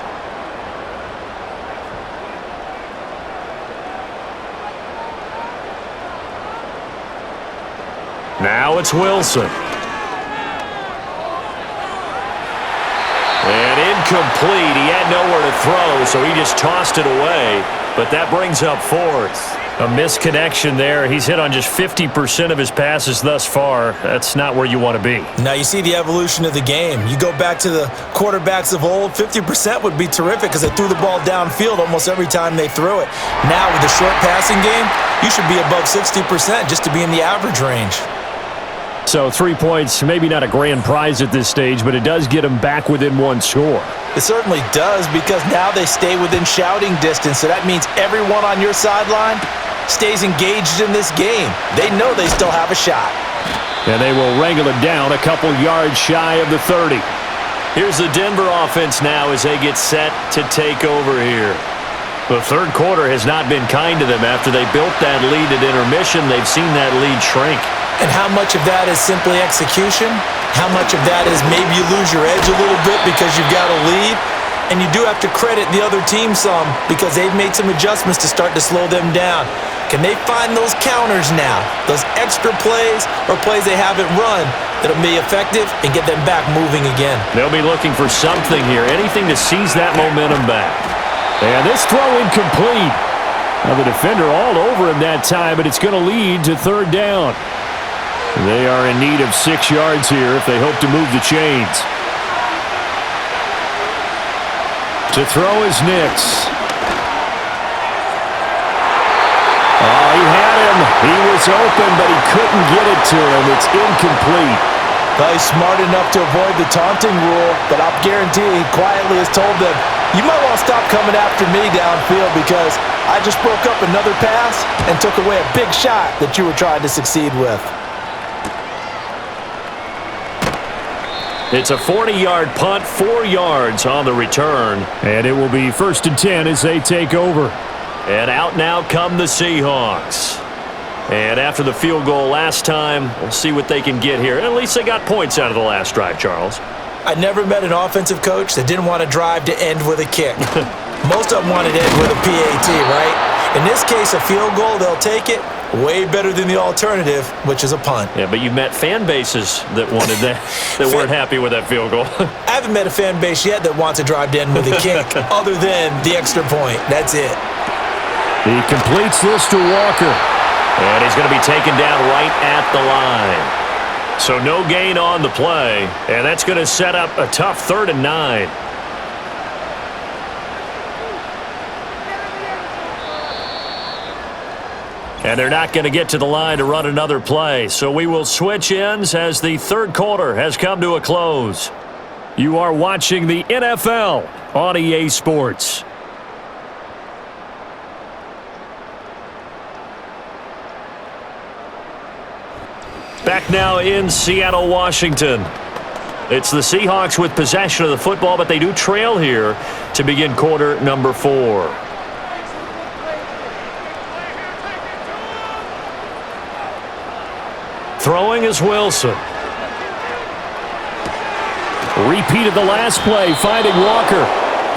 Now it's Wilson. And incomplete. He had nowhere to throw, so he just tossed it away. But that brings up 4th. A misconnection there. He's hit on just 50% of his passes thus far. That's not where you want to be. Now you see the evolution of the game. You go back to the quarterbacks of old, 50% would be terrific because they threw the ball downfield almost every time they threw it. Now with the short passing game, you should be above 60% just to be in the average range. So 3 points, maybe not a grand prize at this stage, but it does get them back within one score. It certainly does because now they stay within shouting distance. So that means everyone on your sideline stays engaged in this game. They know they still have a shot. And they will wrangle it down a couple yards shy of the 30. Here's the Denver offense now as they get set to take over here. The third quarter has not been kind to them. After they built that lead at intermission, they've seen that lead shrink. And how much of that is simply execution? How much of that is maybe you lose your edge a little bit because you've got a lead? And you do have to credit the other team some because they've made some adjustments to start to slow them down. Can they find those counters now, those extra plays or plays they haven't run that'll be effective and get them back moving again? They'll be looking for something here, anything to seize that momentum back. And this throw incomplete. Now the defender all over him that time, but it's going to lead to 3rd down. They are in need of 6 yards here if they hope to move the chains. To throw is Nix. Oh, he had him. He was open, but he couldn't get it to him. It's incomplete. Well, he's smart enough to avoid the taunting rule, but I'll guarantee he quietly has told them, you might want to stop coming after me downfield because I just broke up another pass and took away a big shot that you were trying to succeed with. It's a 40-yard punt, 4 yards on the return. And it will be 1st and 10 as they take over. And out now come the Seahawks. And after the field goal last time, we'll see what they can get here. At least they got points out of the last drive, Charles. I never met an offensive coach that didn't want to drive to end with a kick. Most of them wanted to end with a PAT, right? In this case, a field goal, they'll take it. Way better than the alternative, which is a punt. Yeah, but you've met fan bases that wanted that, that weren't happy with that field goal. I haven't met a fan base yet that wants to drive to end with a kick other than the extra point. That's it. He completes this to Walker. And he's going to be taken down right at the line. So no gain on the play. And that's going to set up a tough 3rd and 9. And they're not going to get to the line to run another play. So we will switch ends as the third quarter has come to a close. You are watching the NFL on EA Sports. Back now in Seattle, Washington. It's the Seahawks with possession of the football, but they do trail here to begin quarter number 4. Throwing is Wilson. Repeated the last play, finding Walker.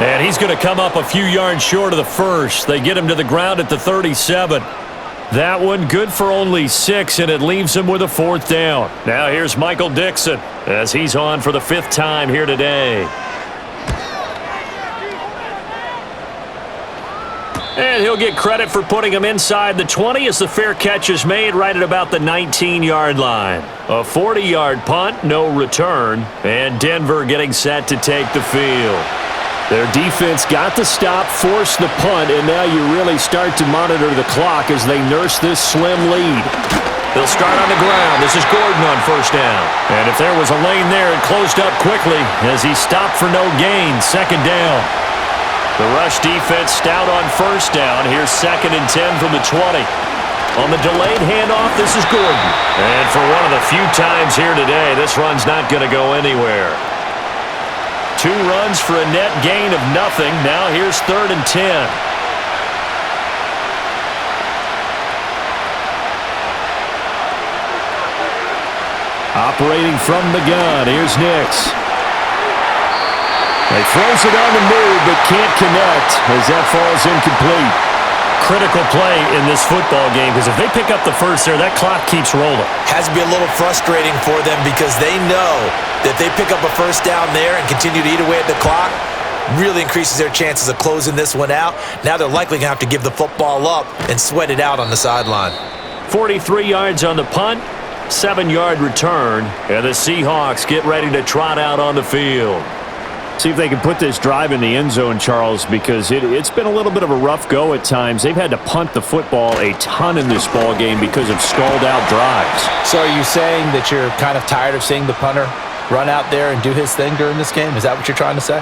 And he's going to come up a few yards short of the first. They get him to the ground at the 37. That one good for only 6, and it leaves him with a 4th down. Now here's Michael Dixon as he's on for the 5th time here today. And he'll get credit for putting him inside the 20 as the fair catch is made right at about the 19-yard line. A 40-yard punt, no return, and Denver getting set to take the field. Their defense got the stop, forced the punt, and now you really start to monitor the clock as they nurse this slim lead. They'll start on the ground. This is Gordon on 1st down. And if there was a lane there, it closed up quickly as he stopped for no gain. 2nd down. The rush defense stout on 1st down. Here's 2nd and 10 from the 20. On the delayed handoff, this is Gordon. And for one of the few times here today, this run's not going to go anywhere. 2 runs for a net gain of nothing. Now here's 3rd and 10. Operating from the gun, here's Nix. He throws it on the move, but can't connect as that falls incomplete. Critical play in this football game because if they pick up the first there, that clock keeps rolling. Has to be a little frustrating for them because they know that they pick up a 1st down there and continue to eat away at the clock, really increases their chances of closing this one out. Now they're likely going to have to give the football up and sweat it out on the sideline. 43 yards on the punt, 7-yard return, and the Seahawks get ready to trot out on the field. See if they can put this drive in the end zone, Charles, because it's been a little bit of a rough go at times. They've had to punt the football a ton in this ball game because of stalled-out drives. So are you saying that you're kind of tired of seeing the punter run out there and do his thing during this game? Is that what you're trying to say?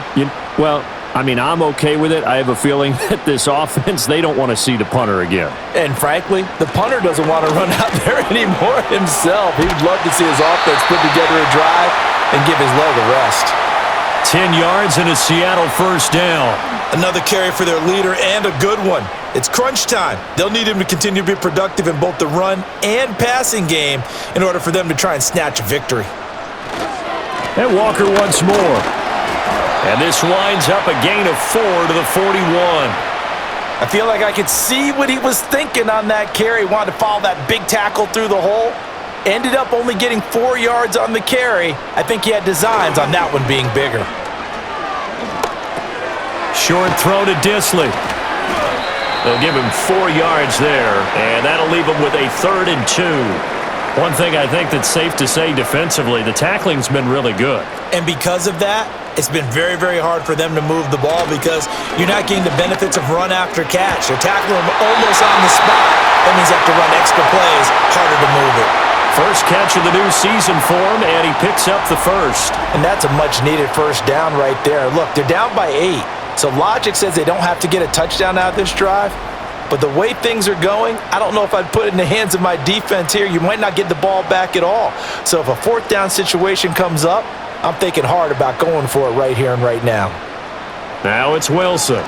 Well, I mean, I'm okay with it. I have a feeling that this offense, they don't want to see the punter again. And frankly, the punter doesn't want to run out there anymore himself. He would love to see his offense put together a drive and give his leg a rest. 10 yards and a Seattle 1st down. Another carry for their leader and a good one. It's crunch time. They'll need him to continue to be productive in both the run and passing game in order for them to try and snatch a victory. And Walker once more. And this winds up a gain of 4 to the 41. I feel like I could see what he was thinking on that carry. Wanted to follow that big tackle through the hole. Ended up only getting 4 yards on the carry. I think he had designs on that one being bigger. Short throw to Disley. They'll give him 4 yards there, and that'll leave him with a 3rd and 2. One thing I think that's safe to say defensively, the tackling's been really good. And because of that, it's been very, very hard for them to move the ball because you're not getting the benefits of run after catch. They're tackling him almost on the spot. That means they have to run extra plays, harder to move it. First catch of the new season for him, and he picks up the 1st. And that's a much-needed 1st down right there. Look, they're down by 8, so logic says they don't have to get a touchdown out of this drive. But the way things are going, I don't know if I'd put it in the hands of my defense here. You might not get the ball back at all. So if a 4th down situation comes up, I'm thinking hard about going for it right here and right now. Now it's Wilson.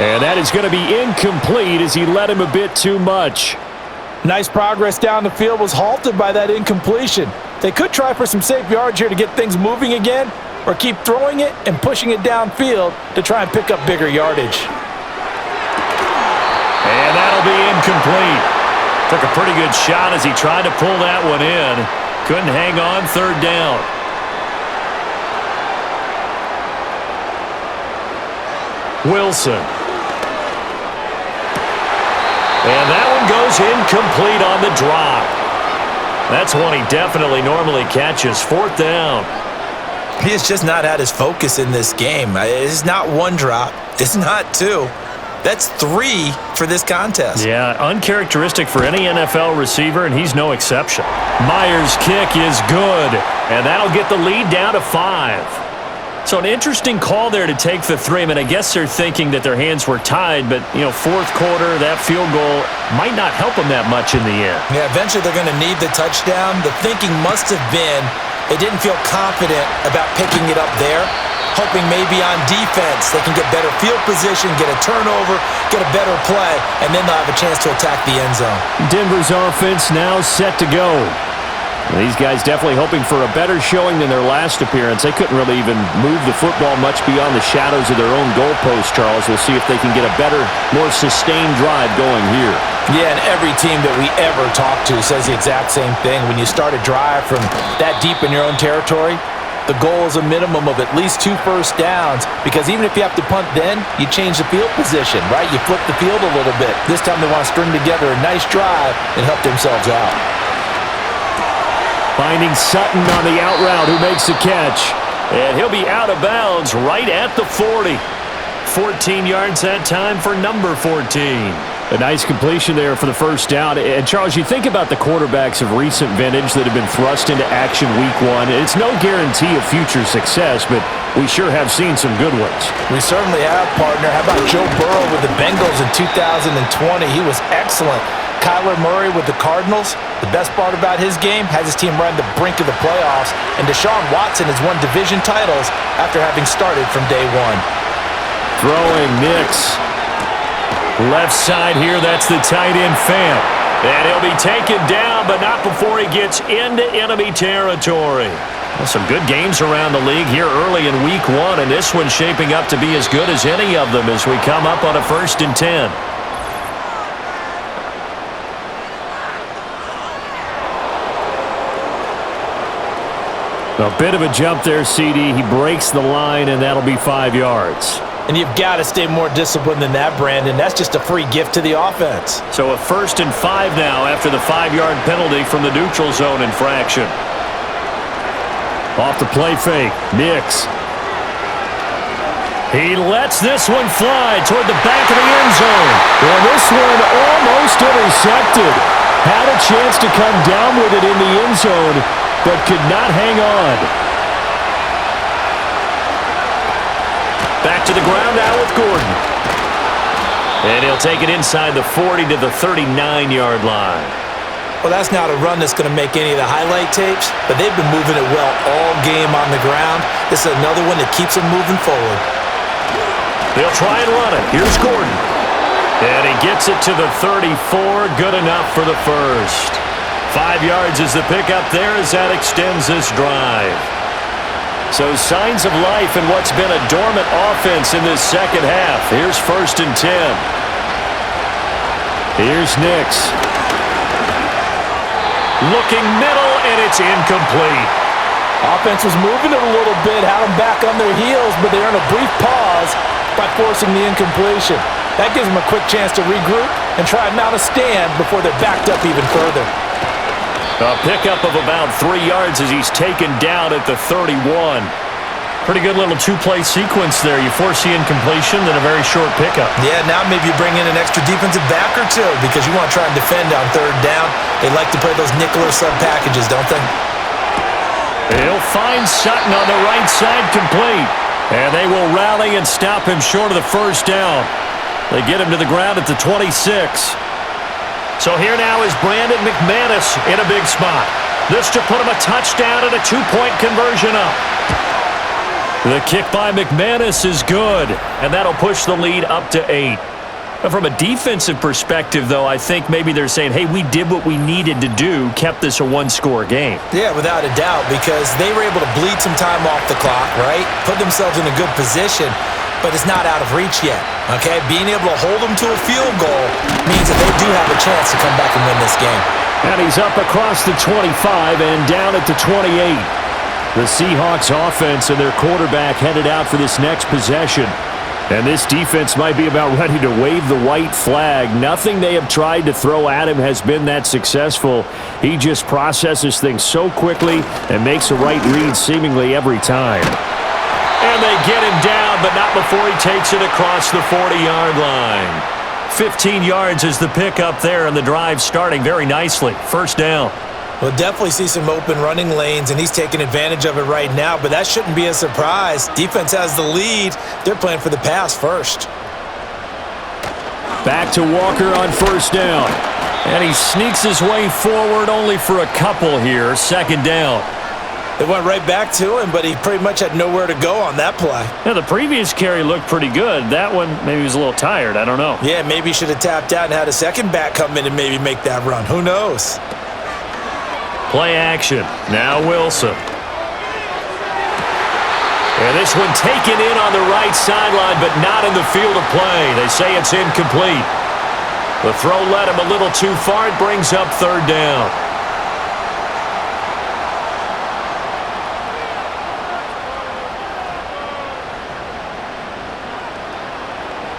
And that is going to be incomplete as he led him a bit too much. Nice progress down the field was halted by that incompletion. They could try for some safe yards here to get things moving again, or keep throwing it and pushing it downfield to try and pick up bigger yardage. And that'll be incomplete. Took a pretty good shot as he tried to pull that one in. Couldn't hang on. 3rd down. Wilson. And that one goes incomplete on the drop. That's one he definitely normally catches. 4th down. He has just not had his focus in this game. It's not 1 drop. It's not 2. That's 3 for this contest. Yeah, uncharacteristic for any NFL receiver, and he's no exception. Myers' kick is good, and that'll get the lead down to 5. So an interesting call there to take the 3. I mean, I guess they're thinking that their hands were tied, but, 4th quarter, that field goal might not help them that much in the end. Yeah, eventually they're going to need the touchdown. The thinking must have been They didn't feel confident about picking it up there, hoping maybe on defense they can get better field position, get a turnover, get a better play, and then they'll have a chance to attack the end zone. Denver's offense now set to go. These guys definitely hoping for a better showing than their last appearance. They couldn't really even move the football much beyond the shadows of their own goalpost, Charles. We'll see if they can get a better, more sustained drive going here. Yeah, and every team that we ever talk to says the exact same thing. When you start a drive from that deep in your own territory, the goal is a minimum of at least 2 first downs, because even if you have to punt then, you change the field position, right? You flip the field a little bit. This time they want to string together a nice drive and help themselves out. Finding Sutton on the out route, who makes the catch. And he'll be out of bounds right at the 40. 14 yards that time for number 14. A nice completion there for the first down. And, Charles, you think about the quarterbacks of recent vintage that have been thrust into action week 1. It's no guarantee of future success, but we sure have seen some good ones. We certainly have, partner. How about Joe Burrow with the Bengals in 2020? He was excellent. Kyler Murray with the Cardinals. The best part about his game, has his team right on the brink of the playoffs. And Deshaun Watson has won division titles after having started from day 1. Throwing Nix. Left side here, that's the tight end Fant. And he'll be taken down, but not before he gets into enemy territory. Well, some good games around the league here early in week 1, and this one's shaping up to be as good as any of them as we come up on a 1st and 10. A bit of a jump there, CD. He breaks the line, and that'll be 5 yards. And you've got to stay more disciplined than that, Brandon. That's just a free gift to the offense. So a 1st and 5 now after the 5-yard penalty from the neutral zone infraction. Off the play fake, Nix. He lets this one fly toward the back of the end zone. And this one almost intercepted. Had a chance to come down with it in the end zone, but could not hang on. Back to the ground now with Gordon. And he'll take it inside the 40 to the 39-yard line. Well, that's not a run that's going to make any of the highlight tapes, but they've been moving it well all game on the ground. This is another one that keeps them moving forward. They'll try and run it. Here's Gordon. And he gets it to the 34. Good enough for the first. 5 yards is the pickup there as that extends this drive. So signs of life in what's been a dormant offense in this second half. Here's 1st and 10. Here's Nix. Looking middle, and it's incomplete. Offense was moving it a little bit, had them back on their heels, but they earn a brief pause by forcing the incompletion. That gives them a quick chance to regroup and try and mount a stand before they're backed up even further. A pickup of about 3 yards as he's taken down at the 31. Pretty good little 2-play sequence there. You force the incompletion, then a very short pickup. Yeah, now maybe you bring in an extra defensive back or two because you want to try and defend on 3rd down. They like to play those nickel or sub packages, don't they? He'll find Sutton on the right side complete. And they will rally and stop him short of the 1st down. They get him to the ground at the 26. So here now is Brandon McManus in a big spot. This to put him a touchdown and a 2-point conversion up. The kick by McManus is good, and that'll push the lead up to 8. But from a defensive perspective, though, I think maybe they're saying, hey, we did what we needed to do, kept this a 1-score game. Yeah, without a doubt, because they were able to bleed some time off the clock, right? Put themselves in a good position, but it's not out of reach yet, okay? Being able to hold them to a field goal means that they do have a chance to come back and win this game. And he's up across the 25 and down at the 28. The Seahawks offense and their quarterback headed out for this next possession. And this defense might be about ready to wave the white flag. Nothing they have tried to throw at him has been that successful. He just processes things so quickly and makes a right read seemingly every time. And they get him down, but not before he takes it across the 40-yard line. 15 yards is the pickup there, and the drive starting very nicely. 1st down. We'll definitely see some open running lanes, and he's taking advantage of it right now, but that shouldn't be a surprise. Defense has the lead. They're playing for the pass first. Back to Walker on 1st down. And he sneaks his way forward only for a couple here. 2nd down. It went right back to him, but he pretty much had nowhere to go on that play. Yeah, the previous carry looked pretty good. That one, maybe he was a little tired. I don't know. Yeah, maybe he should have tapped out and had a second back come in and maybe make that run. Who knows? Play action. Now Wilson. And this one taken in on the right sideline, but not in the field of play. They say it's incomplete. The throw led him a little too far. It brings up third down.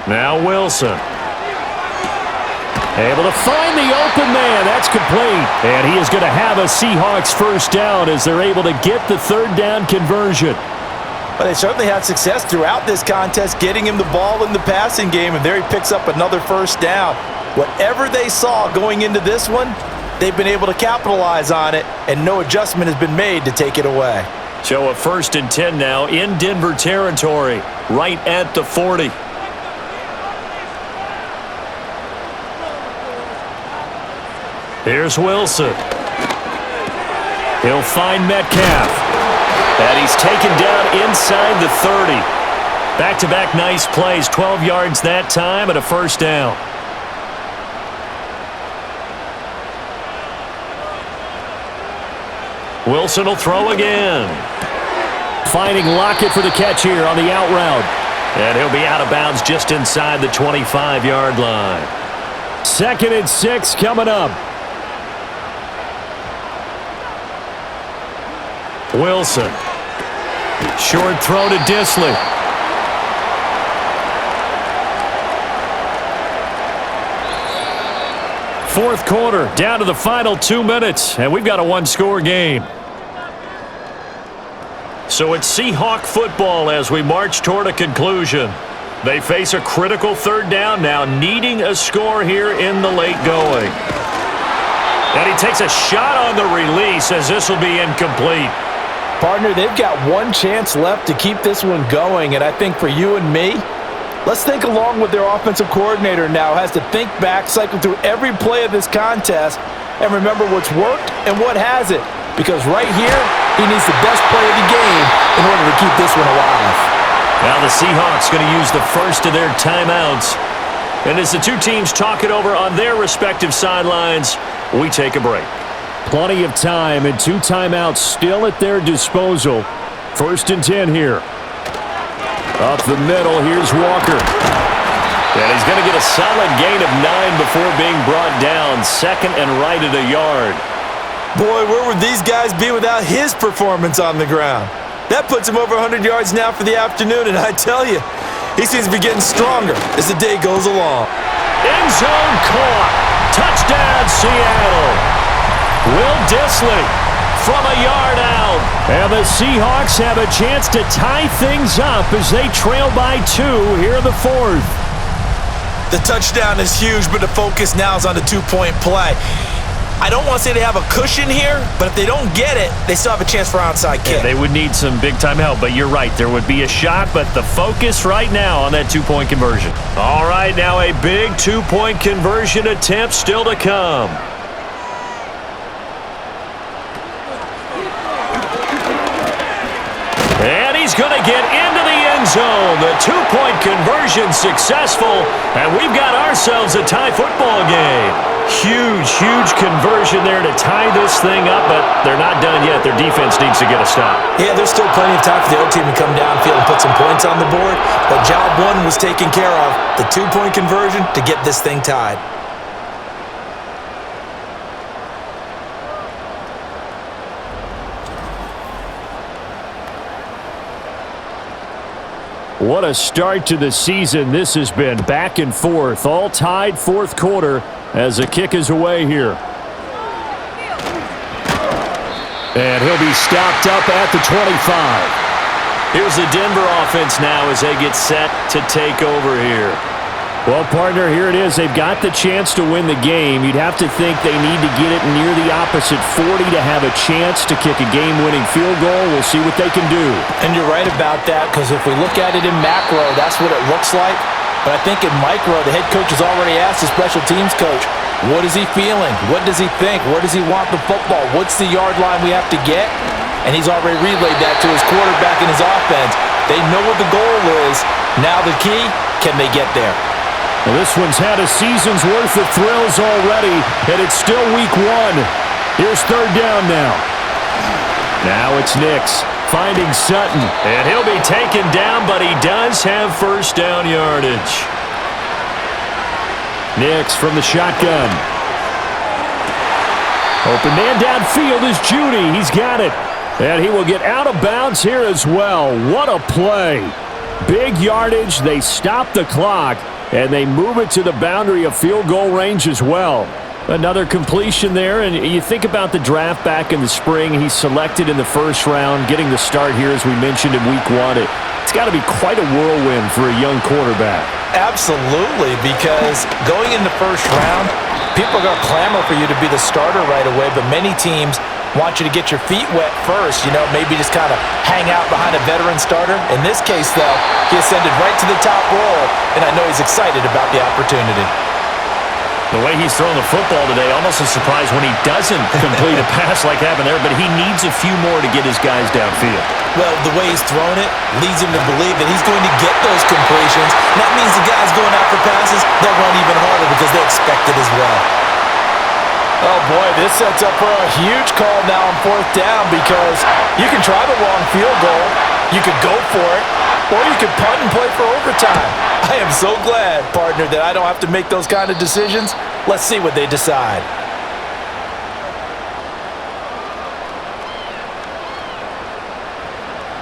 Now Wilson. Able to find the open man. That's complete. And he is going to have a Seahawks first down as they're able to get the third down conversion. But they certainly had success throughout this contest getting him the ball in the passing game, and there he picks up another first down. Whatever they saw going into this one, they've been able to capitalize on it, and no adjustment has been made to take it away. So a 1st and 10 now in Denver territory, right at the 40. Here's Wilson. He'll find Metcalf. And he's taken down inside the 30. Back-to-back nice plays, 12 yards that time and a first down. Wilson will throw again. Finding Lockett for the catch here on the out route. And he'll be out of bounds just inside the 25-yard line. 2nd and 6 coming up. Wilson. Short throw to Disley. Fourth quarter, down to the final 2 minutes, and we've got a one-score game. So it's Seahawk football as we march toward a conclusion. They face a critical third down now, needing a score here in the late going. And he takes a shot on the release as this will be incomplete. Partner, they've got one chance left to keep this one going, and I think for you and me, let's think along with their offensive coordinator now has to think back, cycle through every play of this contest, and remember what's worked and what hasn't. Because right here, he needs the best play of the game in order to keep this one alive. Now the Seahawks going to use the first of their timeouts. And as the two teams talk it over on their respective sidelines, we take a break. Plenty of time and 2 timeouts still at their disposal. 1st and 10 here. Up the middle, here's Walker. And he's going to get a solid gain of 9 before being brought down. 2nd and right at a yard. Boy, where would these guys be without his performance on the ground? That puts him over 100 yards now for the afternoon, and I tell you, he seems to be getting stronger as the day goes along. End zone caught. Touchdown, Seattle. Will Disley from a yard out. And the Seahawks have a chance to tie things up as they trail by 2 here in the 4th. The touchdown is huge, but the focus now is on the 2-point play. I don't want to say they have a cushion here, but if they don't get it, they still have a chance for onside kick. Yeah, they would need some big-time help, but you're right. There would be a shot, but the focus right now on that 2-point conversion. All right, now a big 2-point conversion attempt still to come. And he's going to get into the end zone. The 2-point conversion successful, and we've got ourselves a tie football game. Huge, huge conversion there to tie this thing up, but they're not done yet. Their defense needs to get a stop. Yeah, there's still plenty of time for the other team to come downfield and put some points on the board, but job 1 was taken care of. The 2-point conversion to get this thing tied. What a start to the season this has been. Back and forth, all tied 4th quarter as the kick is away here. And he'll be stopped up at the 25. Here's the Denver offense now as they get set to take over here. Well, partner, here it is. They've got the chance to win the game. You'd have to think they need to get it near the opposite 40 to have a chance to kick a game-winning field goal. We'll see what they can do. And you're right about that, because if we look at it in macro, that's what it looks like. But I think in micro, the head coach has already asked the special teams coach, what is he feeling? What does he think? Where does he want the football? What's the yard line we have to get? and he's already relayed that to his quarterback and his offense. They know what the goal is. Now the key, can they get there? Well, this one's had a season's worth of thrills already, and it's still week 1. Here's third down now. Now it's Nix finding Sutton, and he'll be taken down, but he does have first down yardage. Nix from the shotgun. Open man downfield is Judy. He's got it. And he will get out of bounds here as well. What a play. Big yardage. They stop the clock, and they move it to the boundary of field goal range as well. Another completion there, and you think about the draft back in the spring. He's selected in the first round, getting the start here, as we mentioned, in week 1. It's got to be quite a whirlwind for a young quarterback. Absolutely, because going in the first round, people are going to clamor for you to be the starter right away, but many teams want you to get your feet wet first, maybe just kind of hang out behind a veteran starter. In this case, though, he ascended right to the top role, and I know he's excited about the opportunity. The way he's throwing the football today, almost a surprise when he doesn't complete a pass like happened there, but he needs a few more to get his guys downfield. Well, the way he's thrown it leads him to believe that he's going to get those completions. And that means the guys going after passes, they'll run even harder because they expect it as well. Oh, boy, this sets up for a huge call now on fourth down because you can try the long field goal, you could go for it, or you could punt and play for overtime. I am so glad, partner, that I don't have to make those kind of decisions. Let's see what they decide.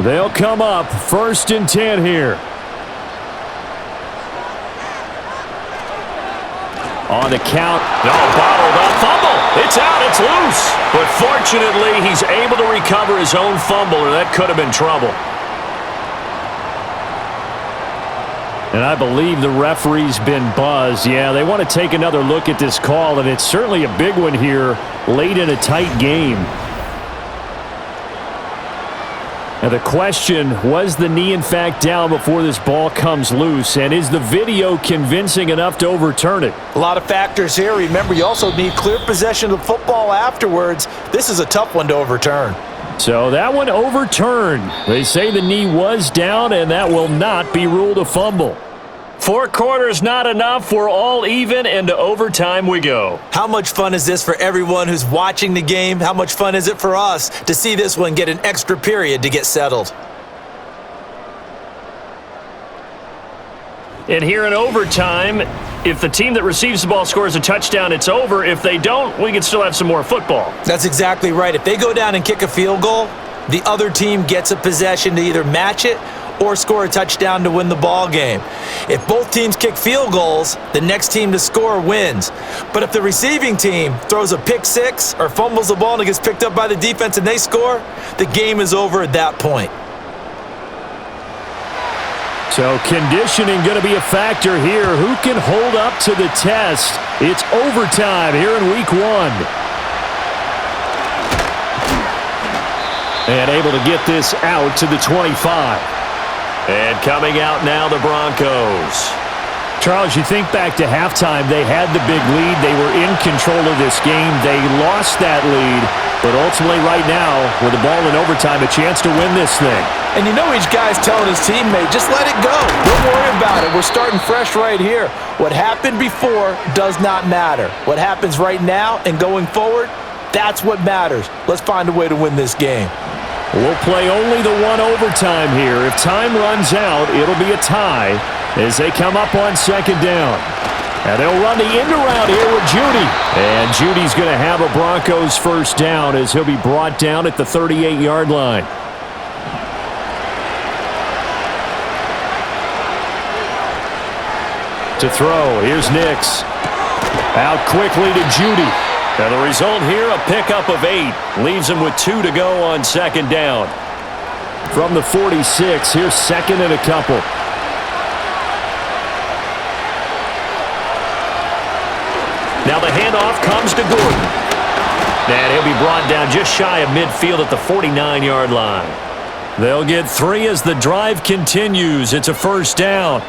They'll come up 1st and 10 here. On the count. No, bottled up. Fumble. It's out. It's loose. But fortunately, he's able to recover his own fumble, or that could have been trouble. And I believe the referee's been buzzed. Yeah, they want to take another look at this call, and it's certainly a big one here late in a tight game. Now the question, was the knee in fact down before this ball comes loose? And is the video convincing enough to overturn it? A lot of factors here. Remember, you also need clear possession of the football afterwards. This is a tough one to overturn. So that one overturned. They say the knee was down, and that will not be ruled a fumble. 4 quarters not enough. We're all even, and to overtime we go. How much fun is this for everyone who's watching the game? How much fun is it for us to see this one get an extra period to get settled? And here in overtime, if the team that receives the ball scores a touchdown, it's over. If they don't, we can still have some more football. That's exactly right. If they go down and kick a field goal, the other team gets a possession to either match it or score a touchdown to win the ball game. If both teams kick field goals, the next team to score wins. But if the receiving team throws a pick six or fumbles the ball and it gets picked up by the defense and they score, the game is over at that point. So conditioning going to be a factor here. Who can hold up to the test? It's overtime here in week 1. And able to get this out to the 25. And coming out now, the Broncos. Charles, you think back to halftime, they had the big lead. They were in control of this game. They lost that lead. But ultimately right now, with the ball in overtime, a chance to win this thing. And you know each guy's telling his teammate, just let it go. Don't worry about it. We're starting fresh right here. What happened before does not matter. What happens right now and going forward, that's what matters. Let's find a way to win this game. We'll play only the one overtime here. If time runs out, it'll be a tie as they come up on 2nd down. And they'll run the end around here with Judy. And Judy's going to have a Broncos first down as he'll be brought down at the 38-yard line. To throw, here's Nix. Out quickly to Judy. And the result here, a pickup of 8. Leaves him with 2 to go on 2nd down. From the 46, here's 2nd and a couple. Now the handoff comes to Gordon. And he'll be brought down just shy of midfield at the 49-yard line. They'll get 3 as the drive continues. It's a first down.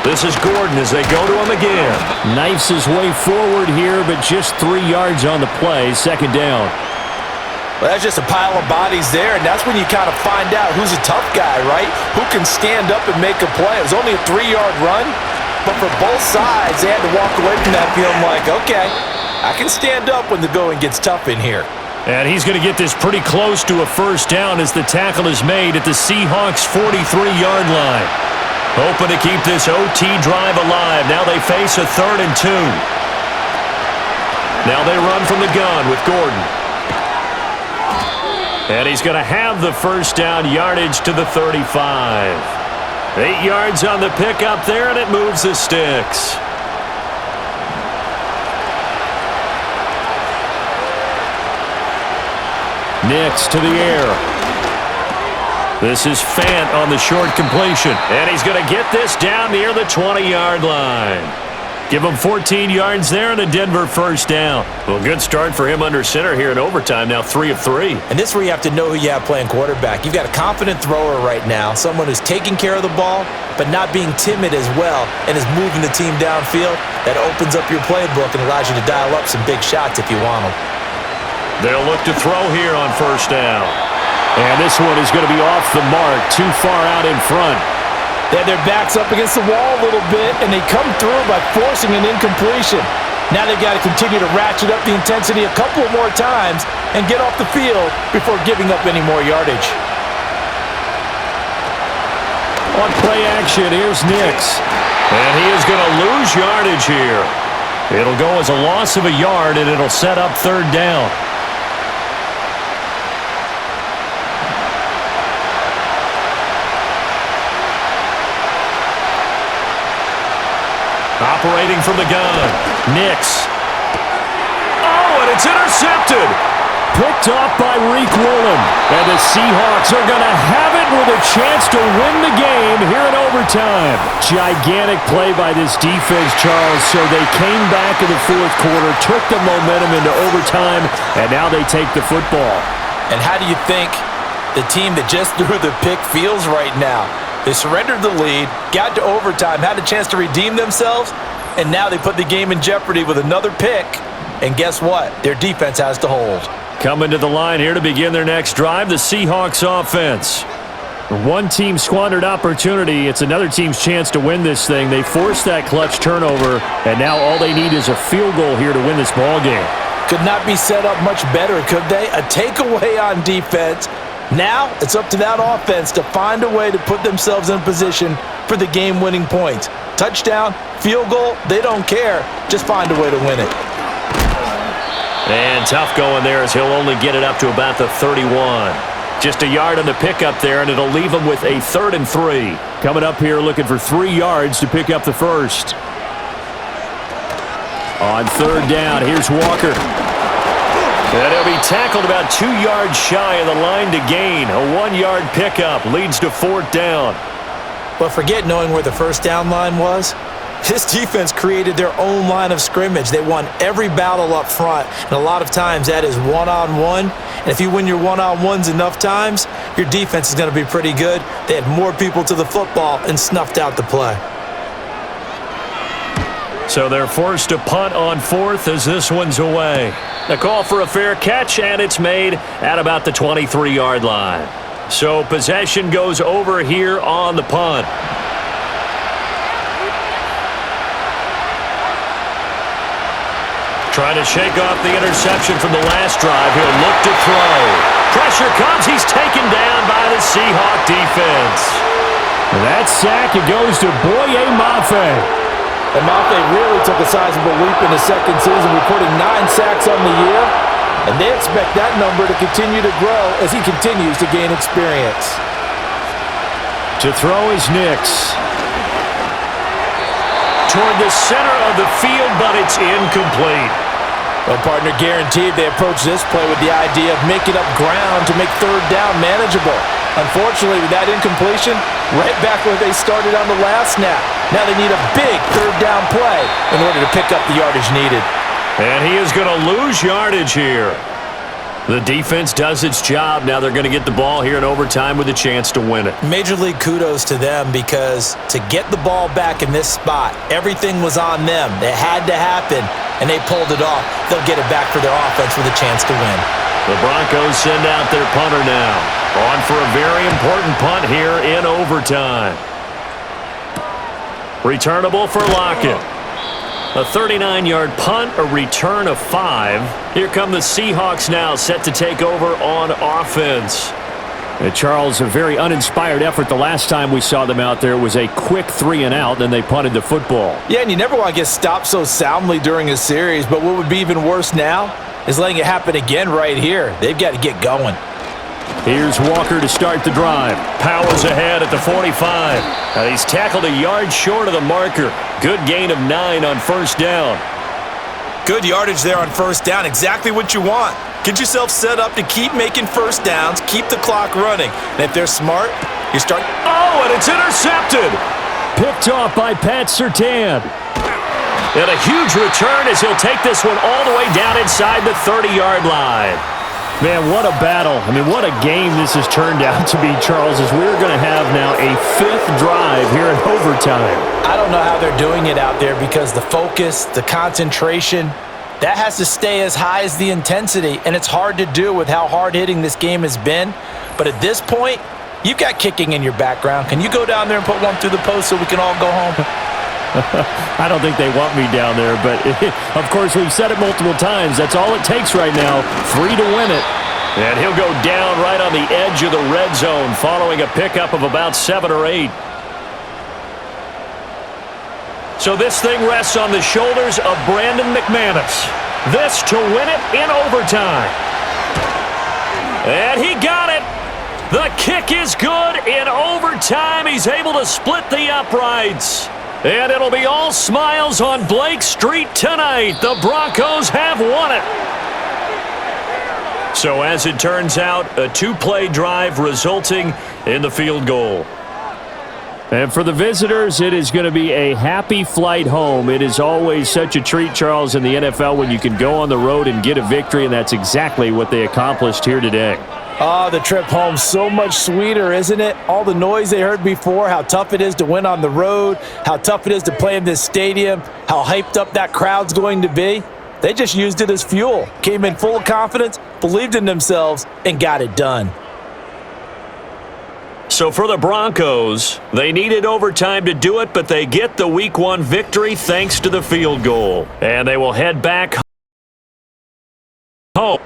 This is Gordon as they go to him again. Knifes his way forward here, but just 3 yards on the play. Second down. Well, that's just a pile of bodies there, and that's when you kind of find out who's a tough guy, right? Who can stand up and make a play. It was only a 3-yard run, but for both sides, they had to walk away from that feeling like, okay, I can stand up when the going gets tough in here. And he's going to get this pretty close to a first down as the tackle is made at the Seahawks' 43-yard line. Hoping to keep this OT drive alive. Now they face a 3rd and 2. Now they run from the gun with Gordon. And he's going to have the first down, yardage to the 35. 8 yards on the pickup there, and it moves the sticks. Nix to the air. This is Fant on the short completion. And he's going to get this down near the 20-yard line. Give him 14 yards there and a Denver first down. Well, good start for him under center here in overtime. Now 3 of 3. And this is where you have to know who you have playing quarterback. You've got a confident thrower right now, someone who's taking care of the ball, but not being timid as well, and is moving the team downfield. That opens up your playbook and allows you to dial up some big shots if you want them. They'll look to throw here on first down. And this one is going to be off the mark, too far out in front. They had their backs up against the wall a little bit, and they come through by forcing an incompletion. Now they've got to continue to ratchet up the intensity a couple more times and get off the field before giving up any more yardage. On play action, here's Nix. And he is going to lose yardage here. It'll go as a loss of a yard, and it'll set up 3rd down. Operating from the gun, Nix. Oh, and it's intercepted. Picked off by Reek Woolen. And the Seahawks are going to have it with a chance to win the game here in overtime. Gigantic play by this defense, Charles. So they came back in the 4th quarter, took the momentum into overtime, and now they take the football. And how do you think the team that just threw the pick feels right now? They surrendered the lead, got to overtime, had a chance to redeem themselves, and now they put the game in jeopardy with another pick. And guess what? Their defense has to hold. Coming to the line here to begin their next drive, the Seahawks offense. One team squandered opportunity. It's another team's chance to win this thing. They forced that clutch turnover, and now all they need is a field goal here to win this ball game. Could not be set up much better, could they? A takeaway on defense. Now it's up to that offense to find a way to put themselves in position for the game-winning points. Touchdown, field goal, they don't care. Just find a way to win it. And tough going there as he'll only get it up to about the 31. Just a yard on the pickup there, and it'll leave him with a 3rd and 3. Coming up here looking for 3 yards to pick up the first. On 3rd down, here's Walker. And he'll be tackled about 2 yards shy of the line to gain. A 1-yard pickup leads to 4th down. But forget knowing where the first down line was. This defense created their own line of scrimmage. They won every battle up front, and a lot of times that is one-on-one. And if you win your one-on-ones enough times, your defense is going to be pretty good. They had more people to the football and snuffed out the play. So they're forced to punt on 4th as this one's away. The call for a fair catch, and it's made at about the 23-yard line. So possession goes over here on the punt. Trying to shake off the interception from the last drive. He'll look to throw. Pressure comes. He's taken down by the Seahawk defense. That sack, it goes to Boye Mafe. And Mafe really took a sizable leap in his second season, reporting 9 sacks on the year. And they expect that number to continue to grow as he continues to gain experience. To throw is Nix. Toward the center of the field, but it's incomplete. Well, partner, guaranteed they approach this play with the idea of making up ground to make 3rd down manageable. Unfortunately, with that incompletion, right back where they started on the last snap. Now they need a big 3rd down play in order to pick up the yardage needed. And he is going to lose yardage here. The defense does its job. Now they're going to get the ball here in overtime with a chance to win it. Major league kudos to them because to get the ball back in this spot, everything was on them. It had to happen, and they pulled it off. They'll get it back for their offense with a chance to win. The Broncos send out their punter now. On for a very important punt here in overtime. Returnable for Lockett. A 39-yard punt, a return of 5. Here come the Seahawks now, set to take over on offense. Charles, a very uninspired effort the last time we saw them out there was a quick 3-and-out, then they punted the football. Yeah, and you never want to get stopped so soundly during a series, but what would be even worse now is letting it happen again right here. They've got to get going. Here's Walker to start the drive. Powers ahead at the 45. Now he's tackled a yard short of the marker. Good gain of 9 on first down. Good yardage there on first down. Exactly what you want. Get yourself set up to keep making first downs, keep the clock running. And if they're smart, you start... Oh, and it's intercepted. Picked off by Pat Surtain. And a huge return as he'll take this one all the way down inside the 30-yard line. Man, what a battle. I mean, what a game this has turned out to be, Charles, as we're going to have now a 5th drive here in overtime. I don't know how they're doing it out there because the focus, the concentration, that has to stay as high as the intensity, and it's hard to do with how hard-hitting this game has been. But at this point, you've got kicking in your background. Can you go down there and put one through the post so we can all go home? I don't think they want me down there, but of course we've said it multiple times. That's all it takes right now, 3 to win it. And he'll go down right on the edge of the red zone following a pickup of about 7 or 8. So this thing rests on the shoulders of Brandon McManus. This to win it in overtime. And he got it. The kick is good in overtime. He's able to split the uprights. And it'll be all smiles on Blake Street tonight. The Broncos have won it. So as it turns out, a 2-play drive resulting in the field goal. And for the visitors, it is going to be a happy flight home. It is always such a treat, Charles, in the NFL when you can go on the road and get a victory, and that's exactly what they accomplished here today. Oh, the trip home so much sweeter, isn't it? All the noise they heard before, how tough it is to win on the road, how tough it is to play in this stadium, how hyped up that crowd's going to be. They just used it as fuel, came in full of confidence, believed in themselves, and got it done. So for the Broncos, they needed overtime to do it, but they get the Week 1 victory thanks to the field goal. And they will head back home.